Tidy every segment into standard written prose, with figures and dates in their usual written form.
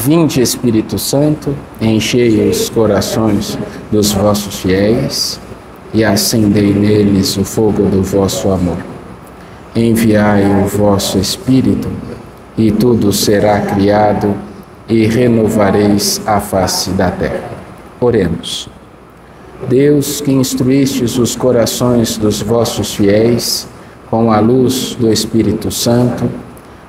Vinde, Espírito Santo, enchei os corações dos vossos fiéis e acendei neles o fogo do vosso amor. Enviai o vosso Espírito, e tudo será criado, e renovareis a face da terra. Oremos. Deus, que instruístes os corações dos vossos fiéis com a luz do Espírito Santo,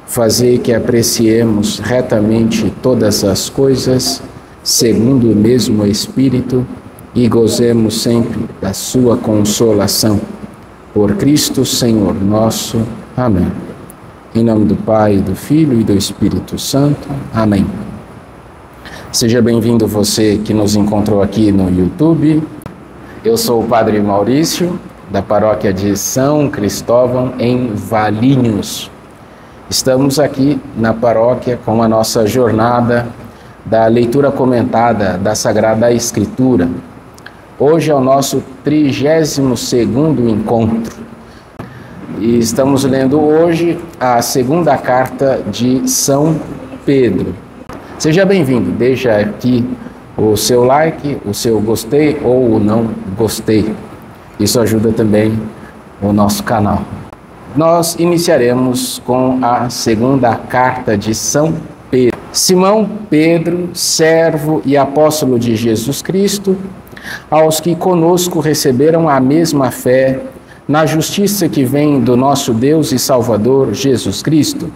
fazei que apreciemos retamente todas as coisas, segundo o mesmo Espírito, e gozemos sempre da sua consolação. Por Cristo Senhor nosso. Amém. Em nome do Pai, do Filho e do Espírito Santo. Amém. Seja bem-vindo você que nos encontrou aqui no YouTube. Eu sou o Padre Maurício, da paróquia de São Cristóvão, em Valinhos. Estamos aqui na paróquia com a nossa jornada da leitura comentada da Sagrada Escritura. Hoje é o nosso 32º encontro. E estamos lendo hoje a segunda carta de São Pedro. Seja bem-vindo, deixa aqui o seu like, o seu gostei ou o não gostei. Isso ajuda também o nosso canal. Nós iniciaremos com a segunda carta de São Pedro. Simão Pedro, servo e apóstolo de Jesus Cristo, aos que conosco receberam a mesma fé, na justiça que vem do nosso Deus e Salvador Jesus Cristo,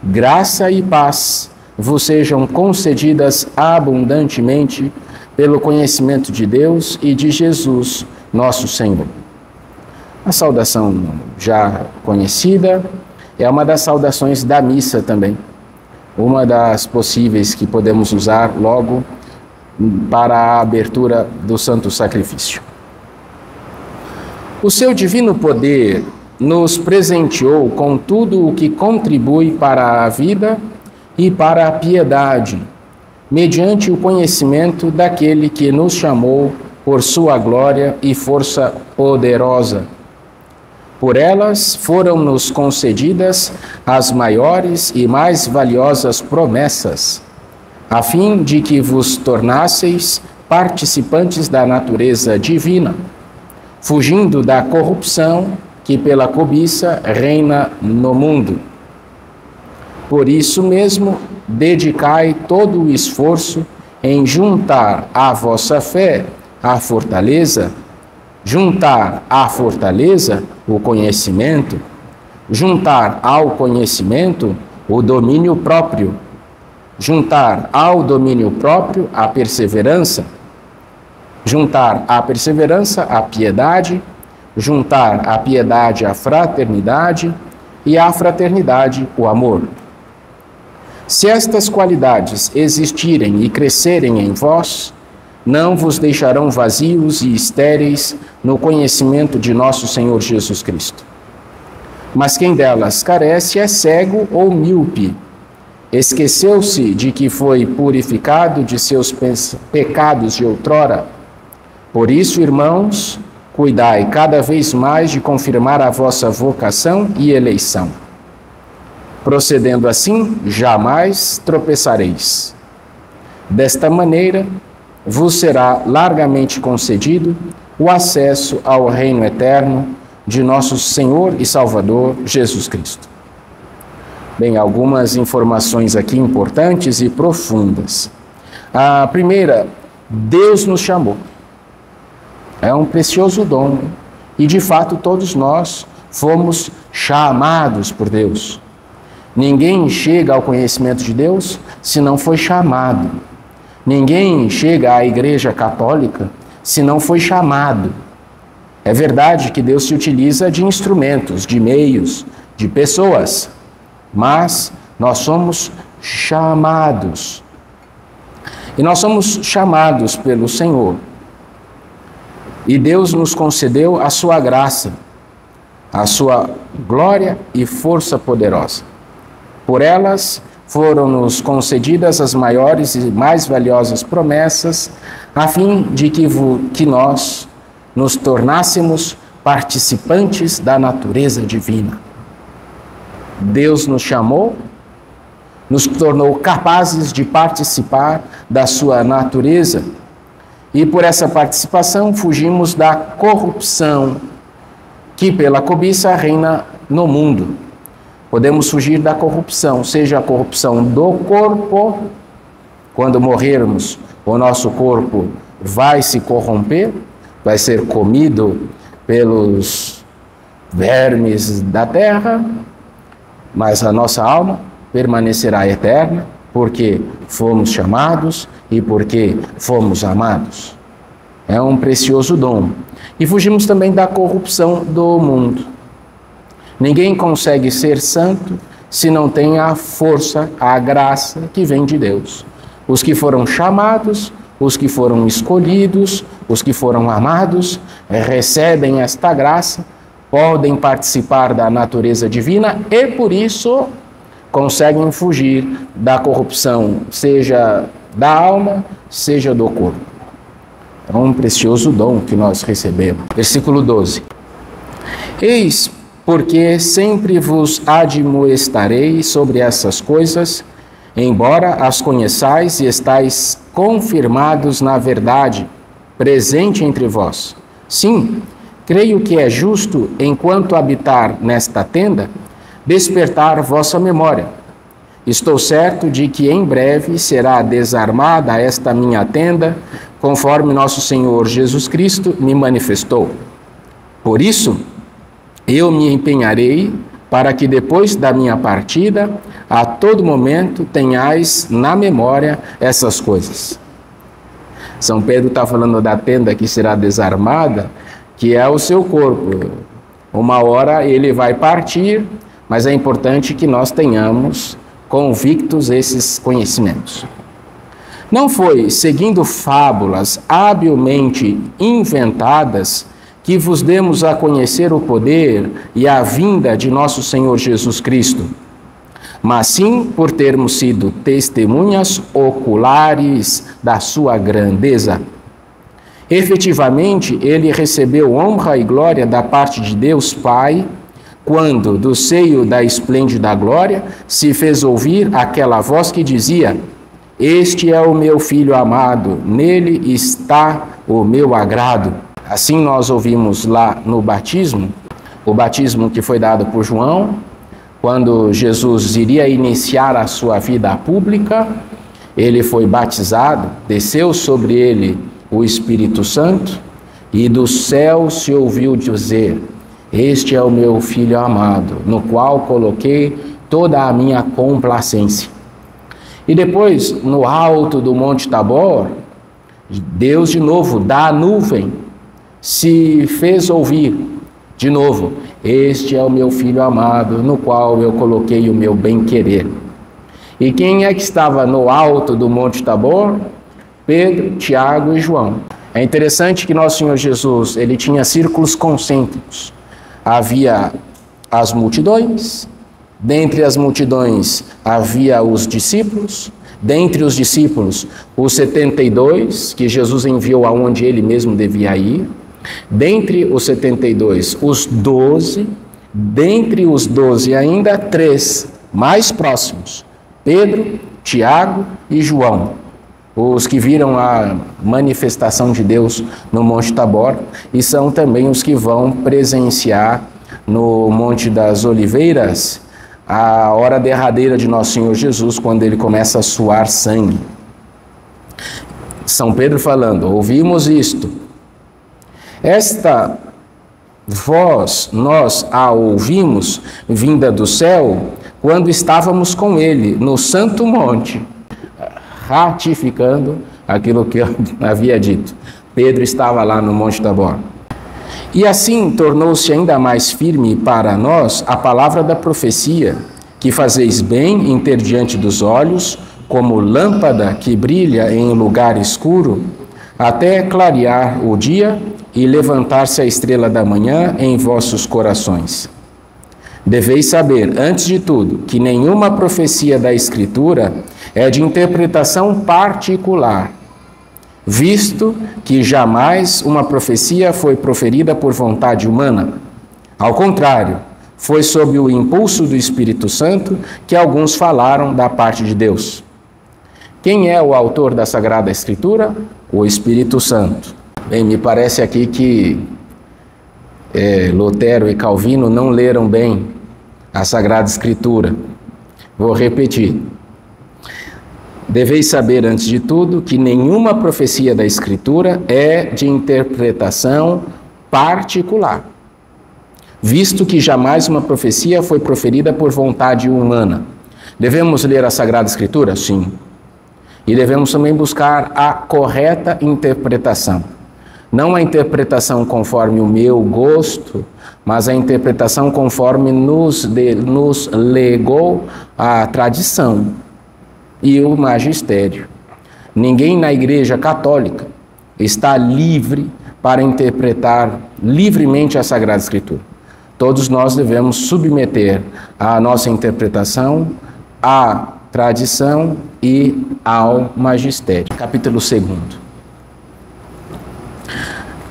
graça e paz vos sejam concedidas abundantemente pelo conhecimento de Deus e de Jesus, nosso Senhor. A saudação já conhecida é uma das saudações da missa também, uma das possíveis que podemos usar logo para a abertura do Santo Sacrifício. O seu divino poder nos presenteou com tudo o que contribui para a vida e para a piedade, mediante o conhecimento daquele que nos chamou por sua glória e força poderosa. Por elas foram-nos concedidas as maiores e mais valiosas promessas, a fim de que vos tornasseis participantes da natureza divina, fugindo da corrupção que pela cobiça reina no mundo. Por isso mesmo, dedicai todo o esforço em juntar à vossa fé a fortaleza, juntar à fortaleza o conhecimento, juntar ao conhecimento o domínio próprio, juntar ao domínio próprio a perseverança, juntar à perseverança a piedade, juntar à piedade a fraternidade e à fraternidade o amor. Se estas qualidades existirem e crescerem em vós, não vos deixarão vazios e estéreis no conhecimento de nosso Senhor Jesus Cristo. Mas quem delas carece é cego ou míope. Esqueceu-se de que foi purificado de seus pecados de outrora. Por isso, irmãos, cuidai cada vez mais de confirmar a vossa vocação e eleição. Procedendo assim, jamais tropeçareis. Desta maneira, vos será largamente concedido o acesso ao reino eterno de nosso Senhor e Salvador Jesus Cristo. Bem, algumas informações aqui importantes e profundas. A primeira, Deus nos chamou. É um precioso dom e, de fato, todos nós fomos chamados por Deus. Ninguém chega ao conhecimento de Deus se não foi chamado. Ninguém chega à Igreja Católica se não foi chamado. É verdade que Deus se utiliza de instrumentos, de meios, de pessoas, mas nós somos chamados. E nós somos chamados pelo Senhor. E Deus nos concedeu a sua graça, a sua glória e força poderosa. Por elas foram-nos concedidas as maiores e mais valiosas promessas, a fim de que nós nos tornássemos participantes da natureza divina. Deus nos chamou, nos tornou capazes de participar da sua natureza. E por essa participação fugimos da corrupção que pela cobiça reina no mundo. Podemos fugir da corrupção, seja a corrupção do corpo, quando morrermos, o nosso corpo vai se corromper, vai ser comido pelos vermes da terra, mas a nossa alma permanecerá eterna, porque fomos chamados e porque fomos amados. É um precioso dom. E fugimos também da corrupção do mundo. Ninguém consegue ser santo se não tem a força, a graça que vem de Deus. Os que foram chamados, os que foram escolhidos, os que foram amados, recebem esta graça, podem participar da natureza divina e, por isso, conseguem fugir da corrupção, seja da alma, seja do corpo. É um precioso dom que nós recebemos. Versículo 12. Eis porque sempre vos admoestarei sobre essas coisas, embora as conheçais e estais confirmados na verdade, presente entre vós. Sim, creio que é justo, enquanto habitar nesta tenda, despertar vossa memória. Estou certo de que em breve será desarmada esta minha tenda, conforme nosso Senhor Jesus Cristo me manifestou. Por isso, eu me empenharei para que depois da minha partida, a todo momento tenhais na memória essas coisas. São Pedro está falando da tenda que será desarmada, que é o seu corpo. Uma hora ele vai partir, mas é importante que nós tenhamos convictos esses conhecimentos. Não foi seguindo fábulas habilmente inventadas que vos demos a conhecer o poder e a vinda de nosso Senhor Jesus Cristo, mas sim por termos sido testemunhas oculares da sua grandeza. Efetivamente, ele recebeu honra e glória da parte de Deus Pai, quando, do seio da esplêndida glória, se fez ouvir aquela voz que dizia: Este é o meu Filho amado, nele está o meu agrado. Assim nós ouvimos lá no batismo, o batismo que foi dado por João, quando Jesus iria iniciar a sua vida pública, ele foi batizado, desceu sobre ele o Espírito Santo, e do céu se ouviu dizer: Este é o meu Filho amado, no qual coloquei toda a minha complacência. E depois, no alto do Monte Tabor, Deus de novo, da nuvem, se fez ouvir de novo: Este é o meu Filho amado, no qual eu coloquei o meu bem-querer. E quem é que estava no alto do Monte Tabor? Pedro, Tiago e João. É interessante que nosso Senhor Jesus, ele tinha círculos concêntricos. Havia as multidões, dentre as multidões havia os discípulos, dentre os discípulos os 72, que Jesus enviou aonde ele mesmo devia ir, dentre os 72 os 12, dentre os 12 ainda 3 mais próximos, Pedro, Tiago e João, os que viram a manifestação de Deus no Monte Tabor, e são também os que vão presenciar no Monte das Oliveiras a hora derradeira de nosso Senhor Jesus, quando ele começa a suar sangue. São Pedro falando: ouvimos isto. Esta voz nós a ouvimos vinda do céu quando estávamos com ele no Santo Monte, ratificando aquilo que eu havia dito. Pedro estava lá no Monte Tabor. E assim tornou-se ainda mais firme para nós a palavra da profecia, que fazeis bem em ter diante dos olhos, como lâmpada que brilha em lugar escuro, até clarear o dia e levantar-se a estrela da manhã em vossos corações. Deveis saber, antes de tudo, que nenhuma profecia da Escritura é de interpretação particular, visto que jamais uma profecia foi proferida por vontade humana. Ao contrário, Foi sob o impulso do Espírito Santo que alguns falaram da parte de Deus. Quem é o autor da Sagrada Escritura? O Espírito Santo. Bem, me parece aqui que Lutero e Calvino não leram bem a Sagrada Escritura. Vou repetir. Deveis saber, antes de tudo, que nenhuma profecia da Escritura é de interpretação particular, visto que jamais uma profecia foi proferida por vontade humana. Devemos ler a Sagrada Escritura? Sim. E devemos também buscar a correta interpretação. Não a interpretação conforme o meu gosto, mas a interpretação conforme nos legou a tradição e o magistério. Ninguém na Igreja Católica está livre para interpretar livremente a Sagrada Escritura. Todos nós devemos submeter a nossa interpretação à tradição e ao magistério. Capítulo 2.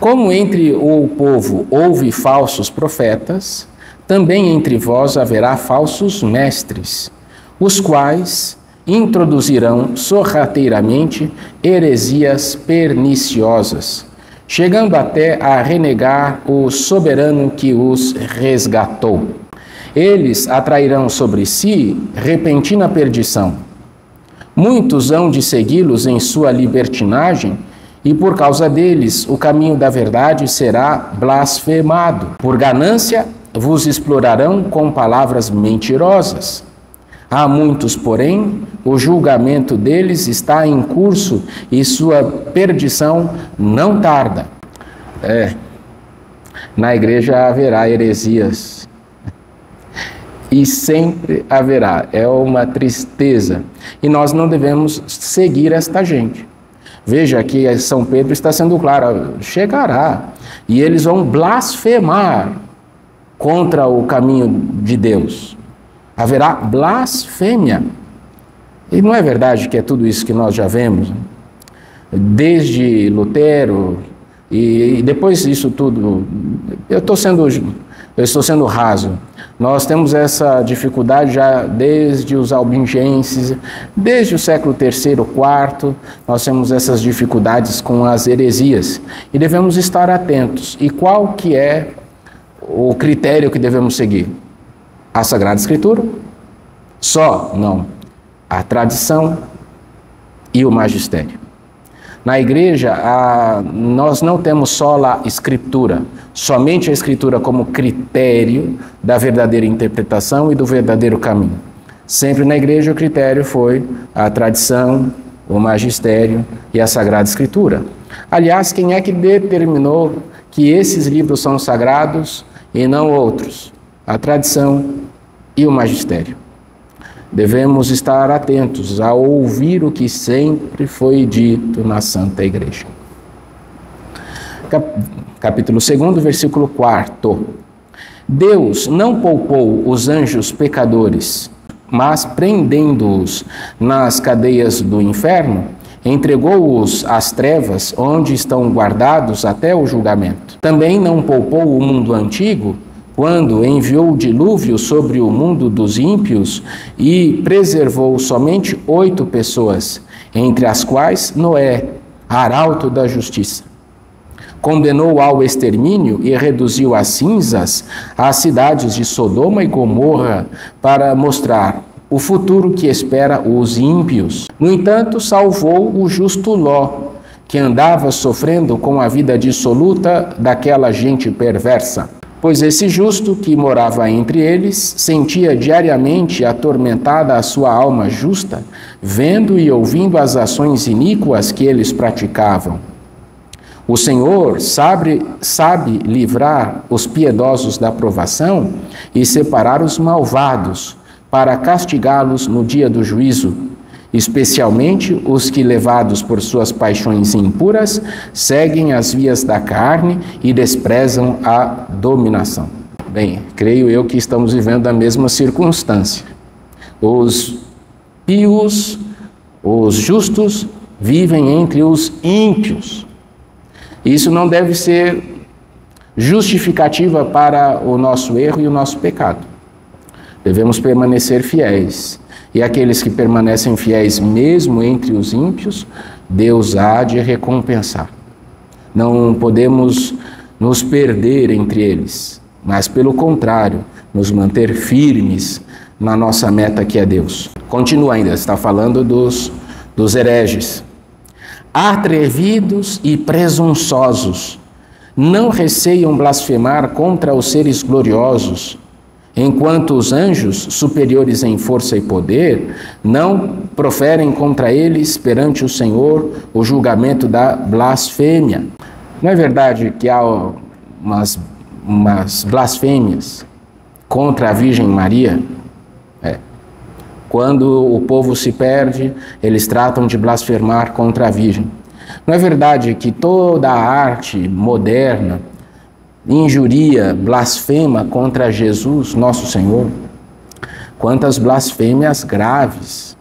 Como entre o povo houve falsos profetas, também entre vós haverá falsos mestres, os quais introduzirão sorrateiramente heresias perniciosas, chegando até a renegar o soberano que os resgatou. Eles atrairão sobre si repentina perdição. Muitos hão de segui-los em sua libertinagem, e por causa deles o caminho da verdade será blasfemado. Por ganância vos explorarão com palavras mentirosas. Há muitos, porém, o julgamento deles está em curso e sua perdição não tarda. Na igreja haverá heresias. E sempre haverá. É uma tristeza. E nós não devemos seguir esta gente. Veja que São Pedro está sendo claro. Chegará. E eles vão blasfemar contra o caminho de Deus. Haverá blasfêmia. E não é verdade que é tudo isso que nós já vemos? Desde Lutero e depois disso tudo. Eu estou sendo raso. Nós temos essa dificuldade já desde os albingenses, desde o século III, IV, nós temos essas dificuldades com as heresias. E devemos estar atentos. E qual que é o critério que devemos seguir? A Sagrada Escritura? Só? Não. A tradição e o magistério. Na igreja, nós não temos só a Escritura, somente a Escritura como critério da verdadeira interpretação e do verdadeiro caminho. Sempre na igreja o critério foi a tradição, o magistério e a Sagrada Escritura. Aliás, quem é que determinou que esses livros são sagrados e não outros? A tradição e o magistério. Devemos estar atentos a ouvir o que sempre foi dito na Santa Igreja. Capítulo 2, versículo 4. Deus não poupou os anjos pecadores, mas prendendo-os nas cadeias do inferno, entregou-os às trevas, onde estão guardados até o julgamento. Também não poupou o mundo antigo, quando enviou o dilúvio sobre o mundo dos ímpios e preservou somente 8 pessoas, entre as quais Noé, arauto da justiça. Condenou ao extermínio e reduziu a cinzas as cidades de Sodoma e Gomorra para mostrar o futuro que espera os ímpios. No entanto, salvou o justo Ló, que andava sofrendo com a vida dissoluta daquela gente perversa. Pois esse justo que morava entre eles sentia diariamente atormentada a sua alma justa, vendo e ouvindo as ações iníquas que eles praticavam. O Senhor sabe livrar os piedosos da provação e separar os malvados, para castigá-los no dia do juízo, especialmente os que, levados por suas paixões impuras, seguem as vias da carne e desprezam a dominação. Bem, creio eu que estamos vivendo a mesma circunstância. Os pios, os justos, vivem entre os ímpios. Isso não deve ser justificativa para o nosso erro e o nosso pecado. Devemos permanecer fiéis. E aqueles que permanecem fiéis mesmo entre os ímpios, Deus há de recompensar. Não podemos nos perder entre eles, mas pelo contrário, nos manter firmes na nossa meta que é Deus. Continua ainda, está falando dos hereges. Atrevidos e presunçosos, não receiam blasfemar contra os seres gloriosos, enquanto os anjos, superiores em força e poder, não proferem contra eles perante o Senhor o julgamento da blasfêmia. Não é verdade que há umas blasfêmias contra a Virgem Maria? Quando o povo se perde, eles tratam de blasfemar contra a Virgem. Não é verdade que toda a arte moderna injuria, blasfema contra Jesus, nosso Senhor? Quantas blasfêmias graves.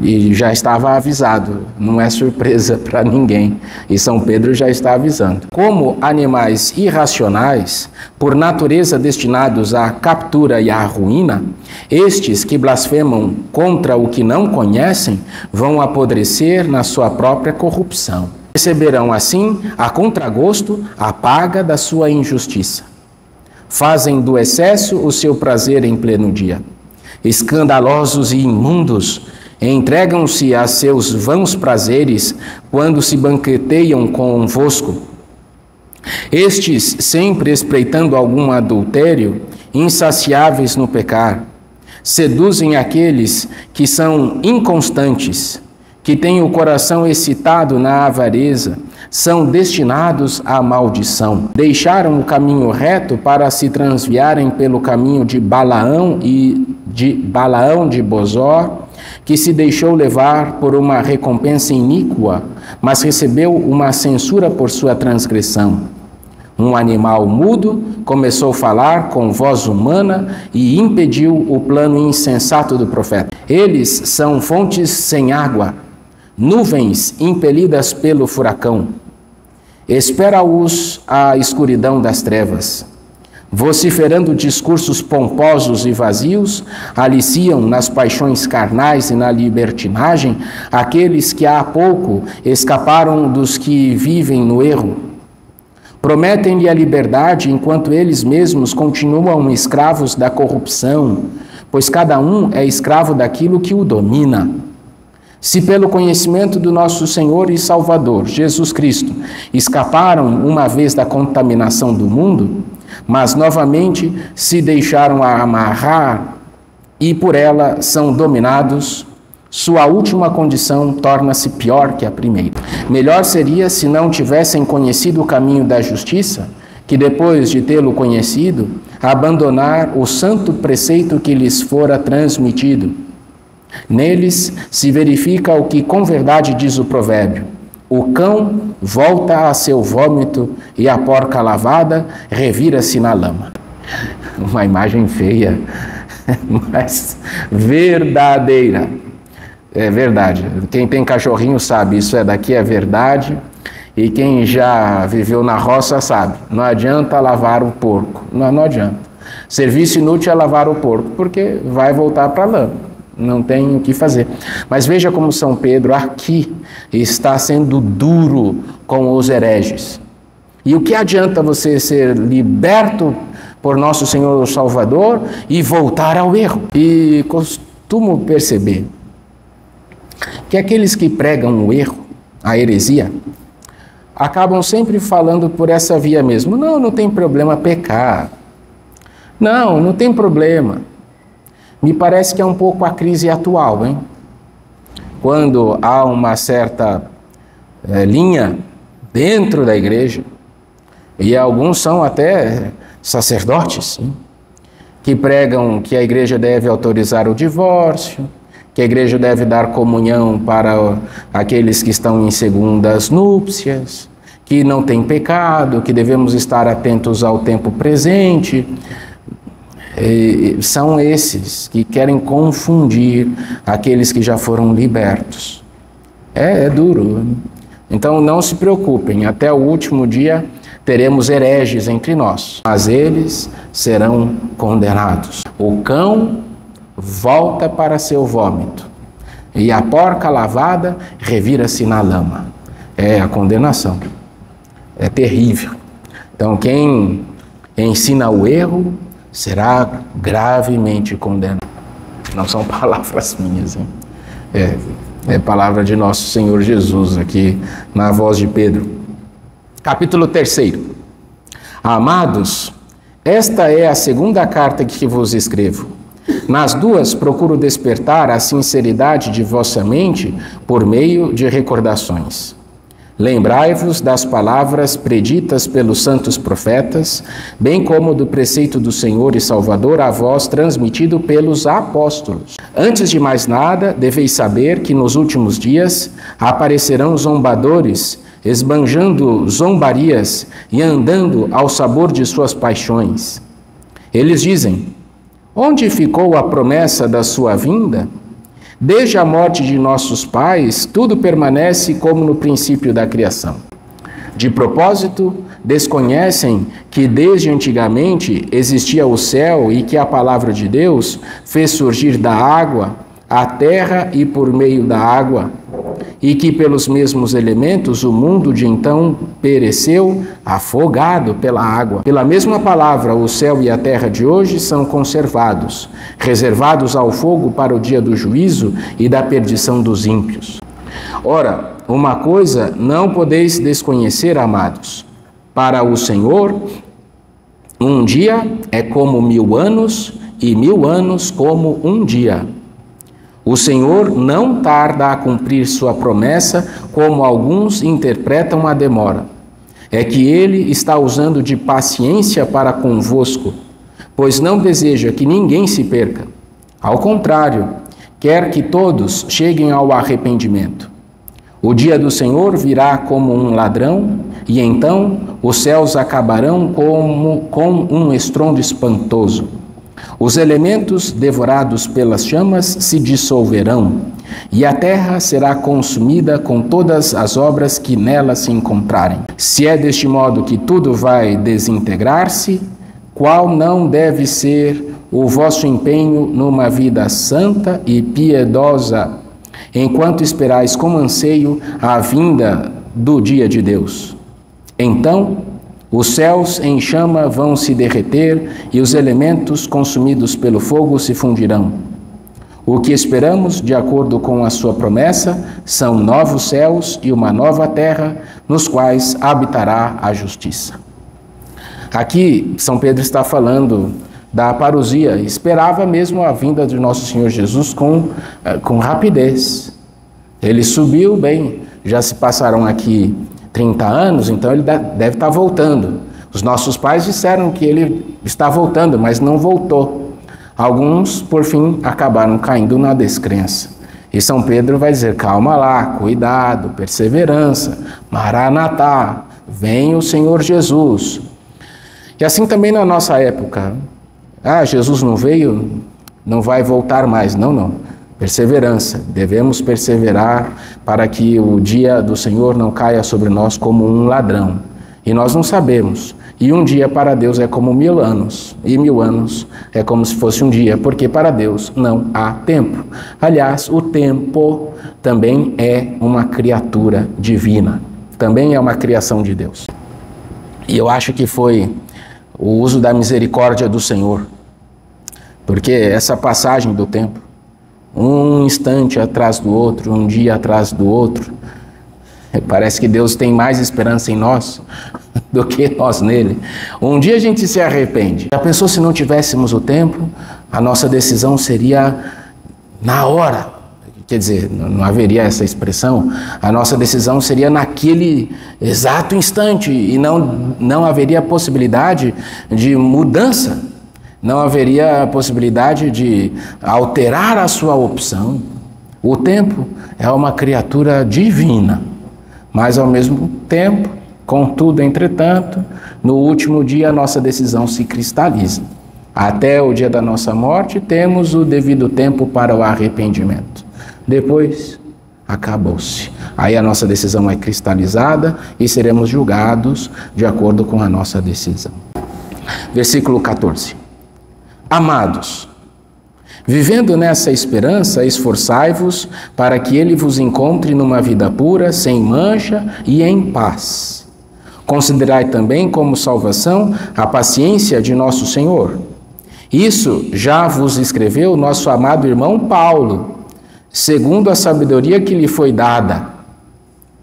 E já estava avisado, não é surpresa para ninguém. E São Pedro já está avisando. Como animais irracionais, por natureza destinados à captura e à ruína, estes que blasfemam contra o que não conhecem vão apodrecer na sua própria corrupção. Receberão assim, a contragosto, a paga da sua injustiça. Fazem do excesso o seu prazer em pleno dia. Escandalosos e imundos, entregam-se a seus vãos prazeres quando se banqueteiam convosco. Estes, sempre espreitando algum adultério, insaciáveis no pecar, seduzem aqueles que são inconstantes, que têm o coração excitado na avareza, são destinados à maldição. Deixaram o caminho reto para se transviarem pelo caminho de Balaão de Bozor, que se deixou levar por uma recompensa iníqua, mas recebeu uma censura por sua transgressão. Um animal mudo começou a falar com voz humana e impediu o plano insensato do profeta. Eles são fontes sem água, nuvens impelidas pelo furacão. Espera-os a escuridão das trevas. Vociferando discursos pomposos e vazios, aliciam nas paixões carnais e na libertinagem aqueles que há pouco escaparam dos que vivem no erro. Prometem-lhe a liberdade enquanto eles mesmos continuam escravos da corrupção, pois cada um é escravo daquilo que o domina. Se pelo conhecimento do nosso Senhor e Salvador, Jesus Cristo, escaparam uma vez da contaminação do mundo, mas novamente se deixaram amarrar e por ela são dominados, sua última condição torna-se pior que a primeira. Melhor seria se não tivessem conhecido o caminho da justiça, que depois de tê-lo conhecido, abandonar o santo preceito que lhes fora transmitido. Neles se verifica o que com verdade diz o provérbio: o cão volta a seu vômito e a porca lavada revira-se na lama. Uma imagem feia, mas verdadeira. É verdade. Quem tem cachorrinho sabe, isso daqui é verdade. E quem já viveu na roça sabe. Não adianta lavar o porco. Não adianta. Serviço inútil é lavar o porco, porque vai voltar para a lama. Não tem o que fazer. Mas veja como São Pedro aqui está sendo duro com os hereges. E o que adianta você ser liberto por nosso Senhor Salvador e voltar ao erro? E costumo perceber que aqueles que pregam o erro, a heresia, acabam sempre falando por essa via mesmo. Não tem problema pecar. Não tem problema. Me parece que é um pouco a crise atual, hein? Quando há uma certa linha dentro da igreja, e alguns são até sacerdotes, hein, que pregam que a igreja deve autorizar o divórcio, que a igreja deve dar comunhão para aqueles que estão em segundas núpcias, que não tem pecado, que devemos estar atentos ao tempo presente. São esses que querem confundir aqueles que já foram libertos. É duro. Então não se preocupem, até o último dia teremos hereges entre nós, mas eles serão condenados. O cão volta para seu vômito, e a porca lavada revira-se na lama. É a condenação. É terrível. Então, quem ensina o erro será gravemente condenado. Não são palavras minhas, hein? É palavra de nosso Senhor Jesus aqui na voz de Pedro. Capítulo 3. Amados, esta é a segunda carta que vos escrevo. Nas duas procuro despertar a sinceridade de vossa mente por meio de recordações. Lembrai-vos das palavras preditas pelos santos profetas, bem como do preceito do Senhor e Salvador a vós transmitido pelos apóstolos. Antes de mais nada, deveis saber que nos últimos dias aparecerão zombadores, esbanjando zombarias e andando ao sabor de suas paixões. Eles dizem: onde ficou a promessa da sua vinda? Desde a morte de nossos pais, tudo permanece como no princípio da criação. De propósito, desconhecem que desde antigamente existia o céu e que a palavra de Deus fez surgir da água a terra e por meio da água, e que pelos mesmos elementos o mundo de então pereceu afogado pela água. Pela mesma palavra, o céu e a terra de hoje são conservados, reservados ao fogo para o dia do juízo e da perdição dos ímpios. Ora, uma coisa não podeis desconhecer, amados: para o Senhor, um dia é como 1000 anos, e 1000 anos como um dia. O Senhor não tarda a cumprir sua promessa, como alguns interpretam a demora. É que Ele está usando de paciência para convosco, pois não deseja que ninguém se perca. Ao contrário, quer que todos cheguem ao arrependimento. O dia do Senhor virá como um ladrão, e então os céus acabarão com um estrondo espantoso. Os elementos devorados pelas chamas se dissolverão, e a terra será consumida com todas as obras que nela se encontrarem. Se é deste modo que tudo vai desintegrar-se, qual não deve ser o vosso empenho numa vida santa e piedosa, enquanto esperais com anseio a vinda do dia de Deus? Então, os céus em chama vão se derreter e os elementos consumidos pelo fogo se fundirão. O que esperamos, de acordo com a sua promessa, são novos céus e uma nova terra, nos quais habitará a justiça. Aqui, São Pedro está falando da parousia. Esperava mesmo a vinda de nosso Senhor Jesus com rapidez. Ele subiu, bem, já se passaram aqui 30 anos, então ele deve estar voltando. Os nossos pais disseram que ele está voltando, mas não voltou. Alguns, por fim, acabaram caindo na descrença. E São Pedro vai dizer: calma lá, cuidado, perseverança, Maranatá, vem o Senhor Jesus. E assim também na nossa época. Jesus não veio, não vai voltar mais. Não. Perseverança. Devemos perseverar para que o dia do Senhor não caia sobre nós como um ladrão. E nós não sabemos. E um dia para Deus é como 1000 anos. E 1000 anos é como se fosse um dia, porque para Deus não há tempo. Aliás, o tempo também é uma criatura divina. Também é uma criação de Deus. E eu acho que foi o uso da misericórdia do Senhor. Porque essa passagem do tempo, um instante atrás do outro, um dia atrás do outro, parece que Deus tem mais esperança em nós do que nós nele. Um dia a gente se arrepende. Já pensou se não tivéssemos o tempo? A nossa decisão seria na hora. Quer dizer, não haveria essa expressão. A nossa decisão seria naquele exato instante e não haveria possibilidade de mudança. Não haveria possibilidade de alterar a sua opção. O tempo é uma criatura divina, mas ao mesmo tempo, contudo, entretanto, no último dia a nossa decisão se cristaliza. Até o dia da nossa morte temos o devido tempo para o arrependimento. Depois, acabou-se. Aí a nossa decisão é cristalizada e seremos julgados de acordo com a nossa decisão. Versículo 14. Amados, vivendo nessa esperança, esforçai-vos para que ele vos encontre numa vida pura, sem mancha e em paz. Considerai também como salvação a paciência de nosso Senhor. Isso já vos escreveu nosso amado irmão Paulo, segundo a sabedoria que lhe foi dada.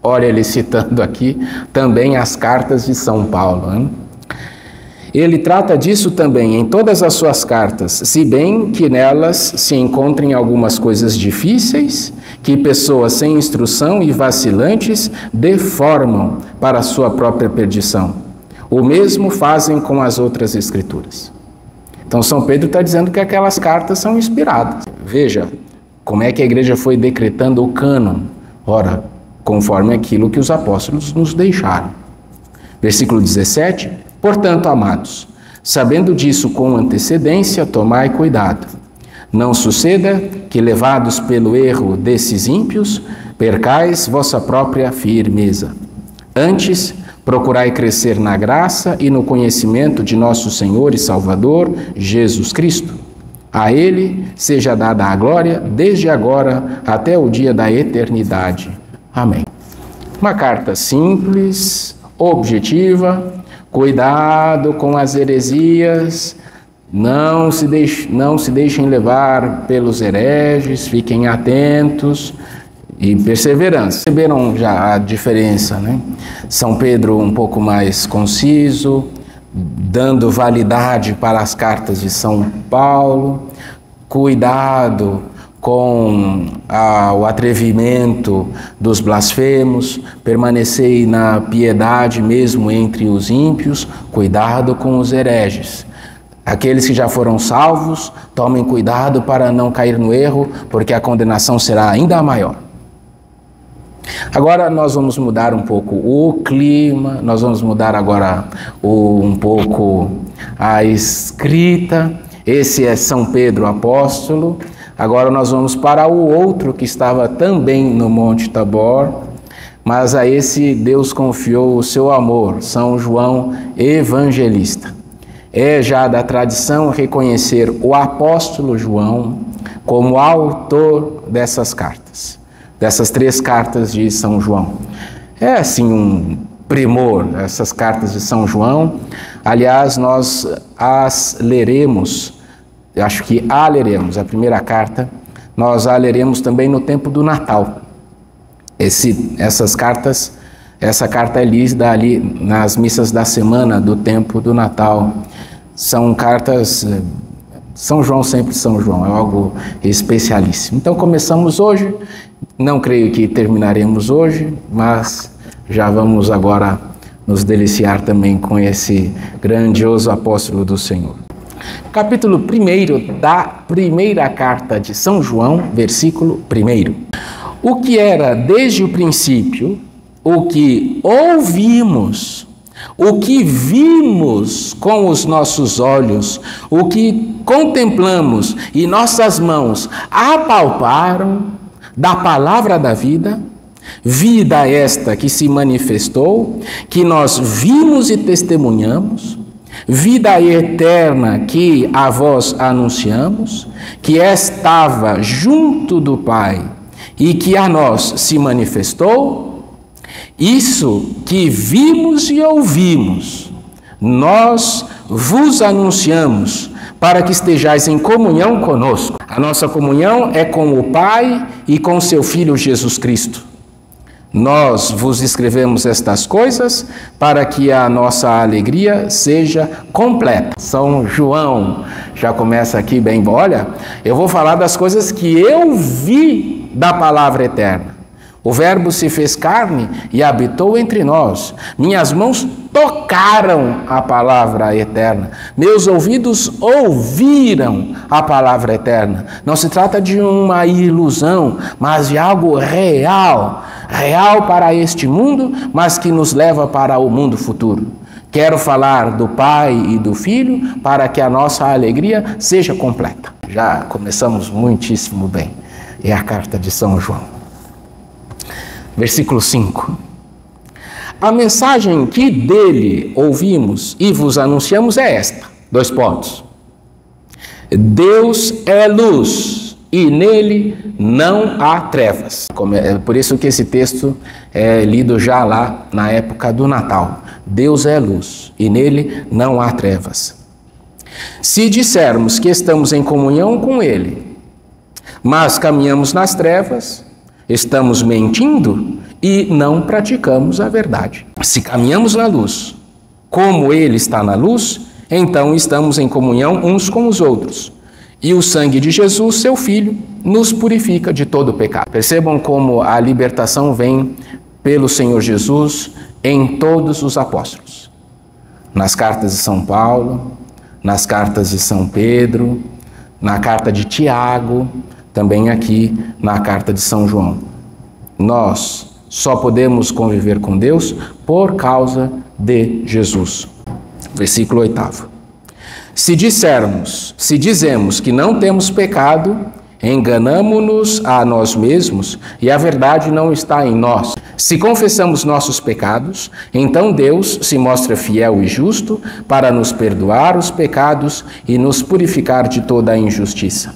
Olha ele citando aqui também as cartas de São Paulo, hein? Ele trata disso também em todas as suas cartas, se bem que nelas se encontrem algumas coisas difíceis que pessoas sem instrução e vacilantes deformam para a sua própria perdição. O mesmo fazem com as outras escrituras. Então São Pedro está dizendo que aquelas cartas são inspiradas. Veja como é que a igreja foi decretando o cânon. Ora, conforme aquilo que os apóstolos nos deixaram. Versículo 17. Portanto, amados, sabendo disso com antecedência, tomai cuidado. Não suceda que, levados pelo erro desses ímpios, percais vossa própria firmeza. Antes, procurai crescer na graça e no conhecimento de nosso Senhor e Salvador, Jesus Cristo. A Ele seja dada a glória, desde agora até o dia da eternidade. Amém. Uma carta simples, objetiva. Cuidado com as heresias, não se deixem levar pelos hereges, fiquem atentos e perseverança. Perceberam já a diferença, né? São Pedro um pouco mais conciso, dando validade para as cartas de São Paulo. Cuidado com o atrevimento dos blasfemos, permanecei na piedade mesmo entre os ímpios, cuidado com os hereges. Aqueles que já foram salvos, tomem cuidado para não cair no erro, porque a condenação será ainda maior. Agora nós vamos mudar um pouco o clima, nós vamos mudar agora um pouco a escrita. Esse é São Pedro apóstolo. Agora nós vamos para o outro que estava também no Monte Tabor, mas a esse Deus confiou o seu amor, São João Evangelista. É já da tradição reconhecer o apóstolo João como autor dessas cartas, dessas 3 cartas de São João. É assim um primor, essas cartas de São João. Aliás, nós as leremos. Eu acho que a leremos, a primeira carta, nós a leremos também no tempo do Natal. Essa carta é lida ali nas missas da semana do tempo do Natal. São cartas, São João sempre São João, é algo especialíssimo. Então começamos hoje, não creio que terminaremos hoje, mas já vamos agora nos deliciar também com esse grandioso apóstolo do Senhor. Capítulo 1 da primeira carta de São João, versículo 1. O que era desde o princípio, o que ouvimos, o que vimos com os nossos olhos, o que contemplamos e nossas mãos apalparam da palavra da vida, vida esta que se manifestou, que nós vimos e testemunhamos, vida eterna que a vós anunciamos, que estava junto do Pai e que a nós se manifestou, isso que vimos e ouvimos, nós vos anunciamos, para que estejais em comunhão conosco. A nossa comunhão é com o Pai e com seu Filho Jesus Cristo. Nós vos escrevemos estas coisas para que a nossa alegria seja completa. São João já começa aqui bem, olha, eu vou falar das coisas que eu vi da palavra eterna. O Verbo se fez carne e habitou entre nós. Minhas mãos tocaram a palavra eterna. Meus ouvidos ouviram a palavra eterna. Não se trata de uma ilusão, mas de algo real. Real para este mundo, mas que nos leva para o mundo futuro. Quero falar do Pai e do Filho para que a nossa alegria seja completa. Já começamos muitíssimo bem. É a carta de São João. Versículo 5. A mensagem que dele ouvimos e vos anunciamos é esta. 2 pontos. Deus é luz e nele não há trevas. É por isso que esse texto é lido já lá na época do Natal. Deus é luz e nele não há trevas. Se dissermos que estamos em comunhão com ele, mas caminhamos nas trevas, estamos mentindo e não praticamos a verdade. Se caminhamos na luz, como ele está na luz, então estamos em comunhão uns com os outros. E o sangue de Jesus, seu Filho, nos purifica de todo pecado. Percebam como a libertação vem pelo Senhor Jesus em todos os apóstolos. Nas cartas de São Paulo, nas cartas de São Pedro, na carta de Tiago, também aqui na carta de São João. Nós só podemos conviver com Deus por causa de Jesus. Versículo 8. Se dizemos que não temos pecado, enganamo-nos a nós mesmos e a verdade não está em nós. Se confessamos nossos pecados, então Deus se mostra fiel e justo para nos perdoar os pecados e nos purificar de toda a injustiça.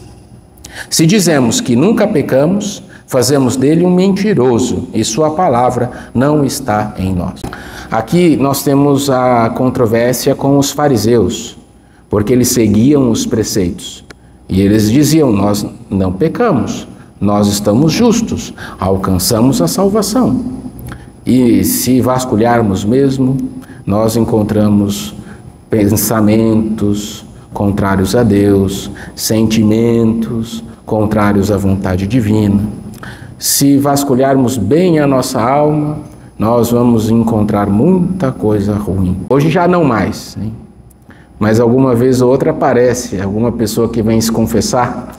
Se dizemos que nunca pecamos, fazemos dele um mentiroso e sua palavra não está em nós. Aqui nós temos a controvérsia com os fariseus, porque eles seguiam os preceitos. E eles diziam, nós não pecamos, nós estamos justos, alcançamos a salvação. E se vasculharmos mesmo, nós encontramos pensamentos contrários a Deus, sentimentos contrários à vontade divina. Se vasculharmos bem a nossa alma, nós vamos encontrar muita coisa ruim. Hoje já não mais, hein? Mas alguma vez ou outra aparece alguma pessoa que vem se confessar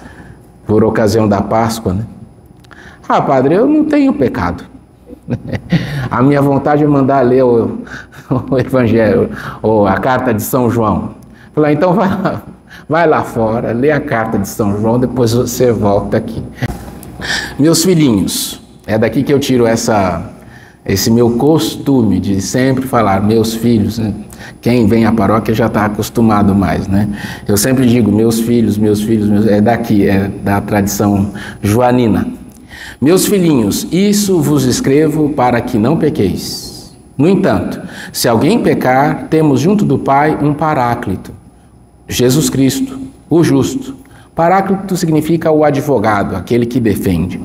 por ocasião da Páscoa, né? Ah, padre, eu não tenho pecado. A minha vontade é mandar ler o Evangelho, ou a carta de São João. Falar, então vai lá fora, lê a carta de São João, depois você volta aqui. Meus filhinhos, é daqui que eu tiro esse meu costume de sempre falar, meus filhos, né? Quem vem à paróquia já está acostumado mais, né? Eu sempre digo, meus filhos, é daqui, é da tradição joanina. Meus filhinhos, isso vos escrevo para que não pequeis. No entanto, se alguém pecar, temos junto do Pai um Paráclito, Jesus Cristo, o justo. Paráclito significa o advogado, aquele que defende.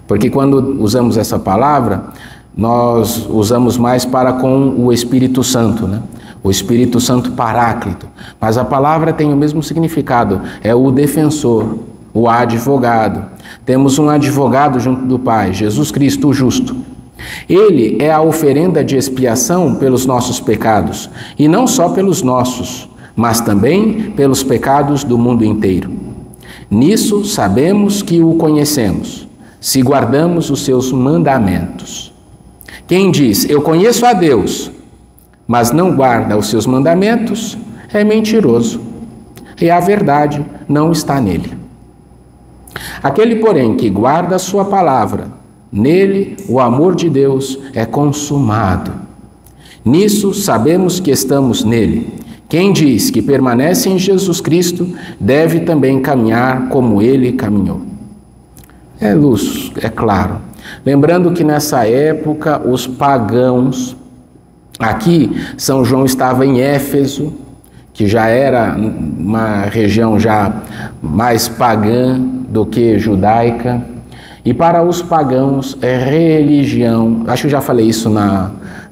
Porque quando usamos essa palavra, nós usamos mais para com o Espírito Santo, né? O Espírito Santo Paráclito. Mas a palavra tem o mesmo significado, é o defensor, o advogado. Temos um advogado junto do Pai, Jesus Cristo, o justo. Ele é a oferenda de expiação pelos nossos pecados, e não só pelos nossos, mas também pelos pecados do mundo inteiro. Nisso sabemos que o conhecemos, se guardamos os seus mandamentos. Quem diz, eu conheço a Deus, mas não guarda os seus mandamentos, é mentiroso, e a verdade não está nele. Aquele, porém, que guarda a sua palavra, nele o amor de Deus é consumado. Nisso sabemos que estamos nele. Quem diz que permanece em Jesus Cristo, deve também caminhar como ele caminhou. É luz, é claro. Lembrando que nessa época os pagãos, aqui São João estava em Éfeso, que já era uma região já mais pagã do que judaica, e para os pagãos religião, acho que já falei isso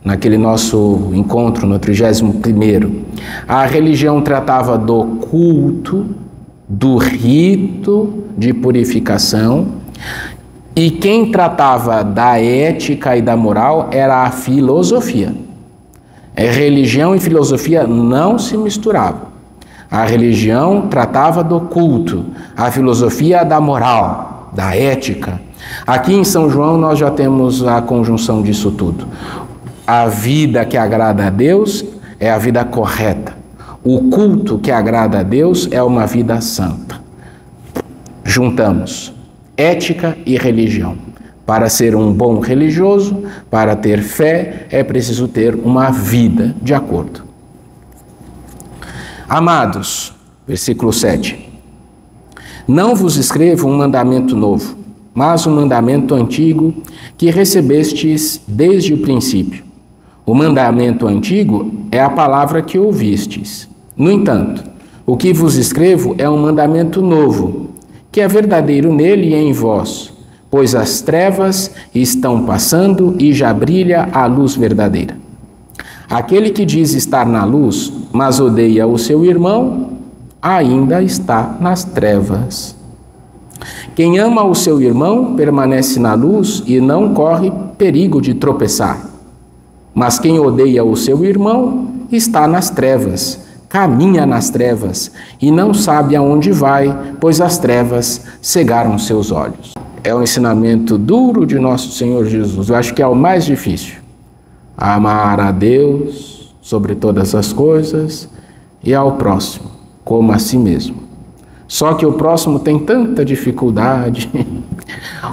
naquele nosso encontro no 31º, a religião tratava do culto, do rito de purificação, e quem tratava da ética e da moral era a filosofia. Religião e filosofia não se misturavam. A religião tratava do culto, a filosofia da moral, da ética. Aqui em São João nós já temos a conjunção disso tudo. A vida que agrada a Deus é a vida correta. O culto que agrada a Deus é uma vida santa. Juntamos ética e religião. Para ser um bom religioso, para ter fé, é preciso ter uma vida de acordo. Amados, versículo 7. Não vos escrevo um mandamento novo, mas um mandamento antigo que recebestes desde o princípio. O mandamento antigo é a palavra que ouvistes. No entanto, o que vos escrevo é um mandamento novo, que é verdadeiro nele e em vós, pois as trevas estão passando e já brilha a luz verdadeira. Aquele que diz estar na luz, mas odeia o seu irmão, ainda está nas trevas. Quem ama o seu irmão permanece na luz e não corre perigo de tropeçar. Mas quem odeia o seu irmão está nas trevas, caminha nas trevas e não sabe aonde vai, pois as trevas cegaram seus olhos. É um ensinamento duro de nosso Senhor Jesus. Eu acho que é o mais difícil. Amar a Deus sobre todas as coisas e ao próximo como a si mesmo. Só que o próximo tem tanta dificuldade,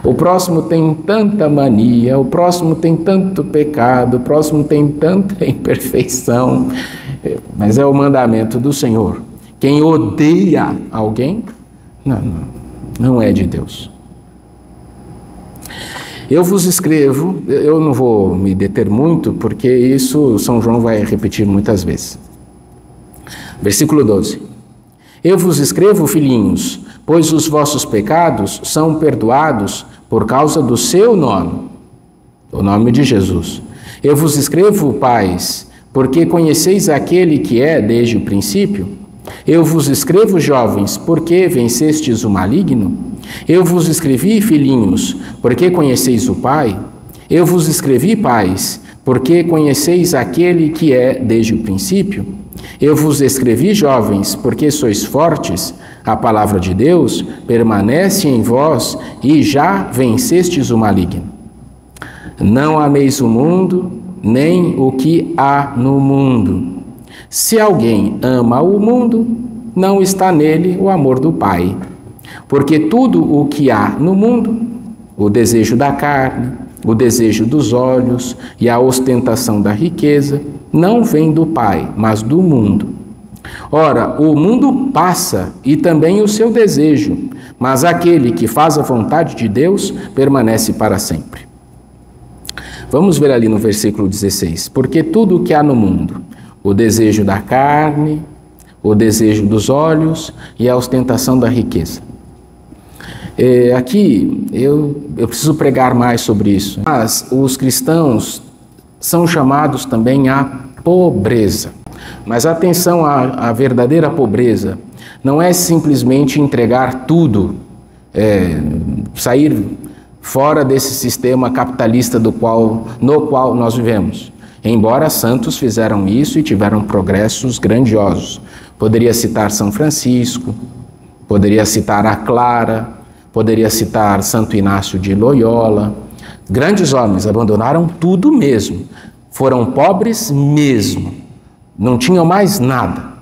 o próximo tem tanta mania, o próximo tem tanto pecado, o próximo tem tanta imperfeição, mas é o mandamento do Senhor. Quem odeia alguém, não é de Deus. Eu vos escrevo, eu não vou me deter muito, porque isso São João vai repetir muitas vezes. Versículo 12. Eu vos escrevo, filhinhos, pois os vossos pecados são perdoados por causa do seu nome, o nome de Jesus. Eu vos escrevo, pais, porque conheceis aquele que é desde o princípio. Eu vos escrevo, jovens, porque vencestes o maligno. Eu vos escrevi, filhinhos, porque conheceis o Pai. Eu vos escrevi, pais, porque conheceis aquele que é desde o princípio. Eu vos escrevi, jovens, porque sois fortes, a palavra de Deus permanece em vós e já vencestes o maligno. Não ameis o mundo, nem o que há no mundo. Se alguém ama o mundo, não está nele o amor do Pai. Porque tudo o que há no mundo, o desejo da carne, o desejo dos olhos e a ostentação da riqueza, não vem do Pai, mas do mundo. Ora, o mundo passa e também o seu desejo, mas aquele que faz a vontade de Deus permanece para sempre. Vamos ver ali no versículo 16. Porque tudo o que há no mundo, o desejo da carne, o desejo dos olhos e a ostentação da riqueza. Aqui eu preciso pregar mais sobre isso. Mas os cristãos são chamados também à pobreza. Mas atenção, à verdadeira pobreza não é simplesmente entregar tudo, sair fora desse sistema capitalista no qual nós vivemos. Embora santos fizeram isso e tiveram progressos grandiosos. Poderia citar São Francisco, poderia citar a Clara, poderia citar Santo Inácio de Loyola. Grandes homens abandonaram tudo mesmo, foram pobres mesmo, não tinham mais nada.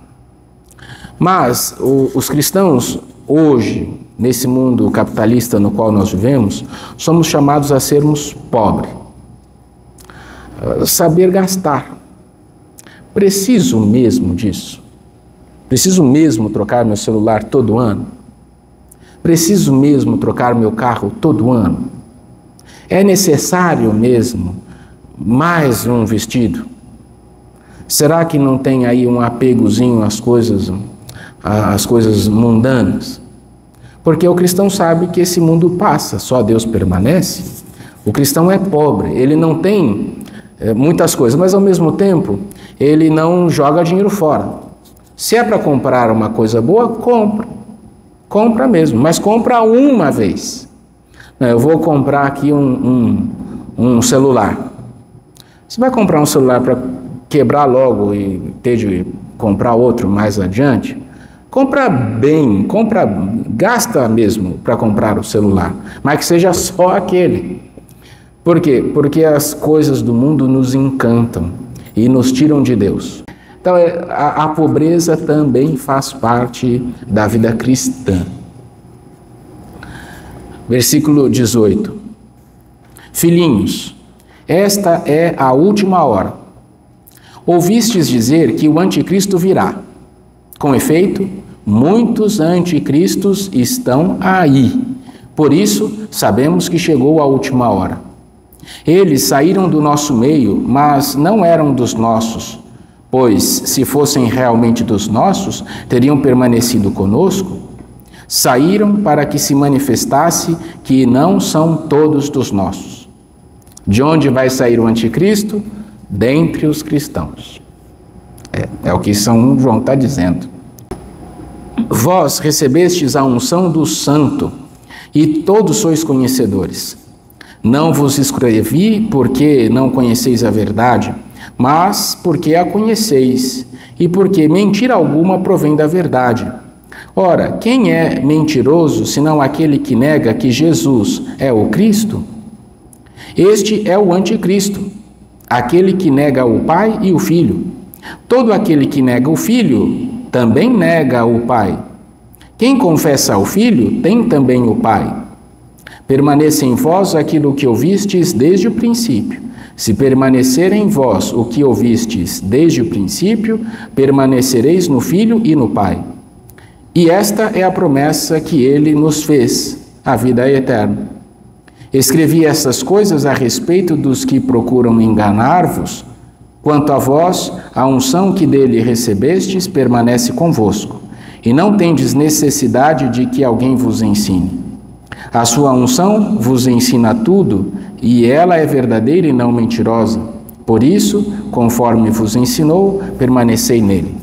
Mas os cristãos hoje, nesse mundo capitalista no qual nós vivemos, somos chamados a sermos pobres. Saber gastar. Preciso mesmo disso? Preciso mesmo trocar meu celular todo ano? Preciso mesmo trocar meu carro todo ano? É necessário mesmo mais um vestido? Será que não tem aí um apegozinho às coisas mundanas? Porque o cristão sabe que esse mundo passa, só Deus permanece. O cristão é pobre, ele não tem muitas coisas, mas ao mesmo tempo ele não joga dinheiro fora. Se é para comprar uma coisa boa, compra mesmo, mas compra uma vez. Eu vou comprar aqui um celular. Você vai comprar um celular para quebrar logo e ter de comprar outro mais adiante? Compra bem, gasta mesmo para comprar o celular, mas que seja só aquele. Por quê? Porque as coisas do mundo nos encantam e nos tiram de Deus. Então, a pobreza também faz parte da vida cristã. Versículo 18. Filhinhos, esta é a última hora. Ouvistes dizer que o anticristo virá. Com efeito, muitos anticristos estão aí. Por isso, sabemos que chegou a última hora. Eles saíram do nosso meio, mas não eram dos nossos, pois, se fossem realmente dos nossos, teriam permanecido conosco. Saíram para que se manifestasse que não são todos dos nossos. De onde vai sair o anticristo? Dentre os cristãos. É o que São João está dizendo. Vós recebestes a unção do Santo, e todos sois conhecedores. Não vos escrevi porque não conheceis a verdade, mas porque a conheceis, e porque mentira alguma provém da verdade. Ora, quem é mentiroso, senão aquele que nega que Jesus é o Cristo? Este é o anticristo, aquele que nega o Pai e o Filho. Todo aquele que nega o Filho, também nega o Pai. Quem confessa o Filho, tem também o Pai. Permaneça em vós aquilo que ouvistes desde o princípio. Se permanecer em vós o que ouvistes desde o princípio, permanecereis no Filho e no Pai. E esta é a promessa que ele nos fez, a vida eterna. Escrevi estas coisas a respeito dos que procuram enganar-vos. Quanto a vós, a unção que dele recebestes permanece convosco, e não tendes necessidade de que alguém vos ensine. A sua unção vos ensina tudo, e ela é verdadeira e não mentirosa. Por isso, conforme vos ensinou, permanecei nele.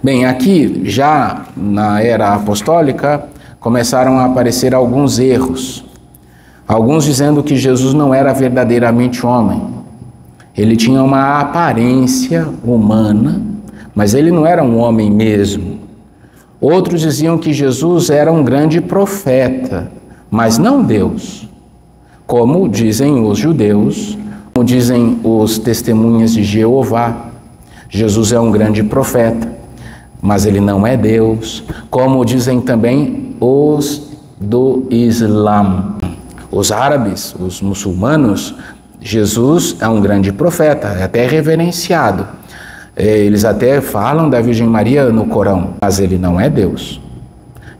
Bem, aqui, já na era apostólica, começaram a aparecer alguns erros. Alguns dizendo que Jesus não era verdadeiramente homem. Ele tinha uma aparência humana, mas ele não era um homem mesmo. Outros diziam que Jesus era um grande profeta, mas não Deus. Como dizem os judeus, como dizem os testemunhas de Jeová. Jesus é um grande profeta, mas ele não é Deus. Como dizem também os do Islã. Os árabes, os muçulmanos, Jesus é um grande profeta, é até reverenciado. Eles até falam da Virgem Maria no Corão, mas ele não é Deus.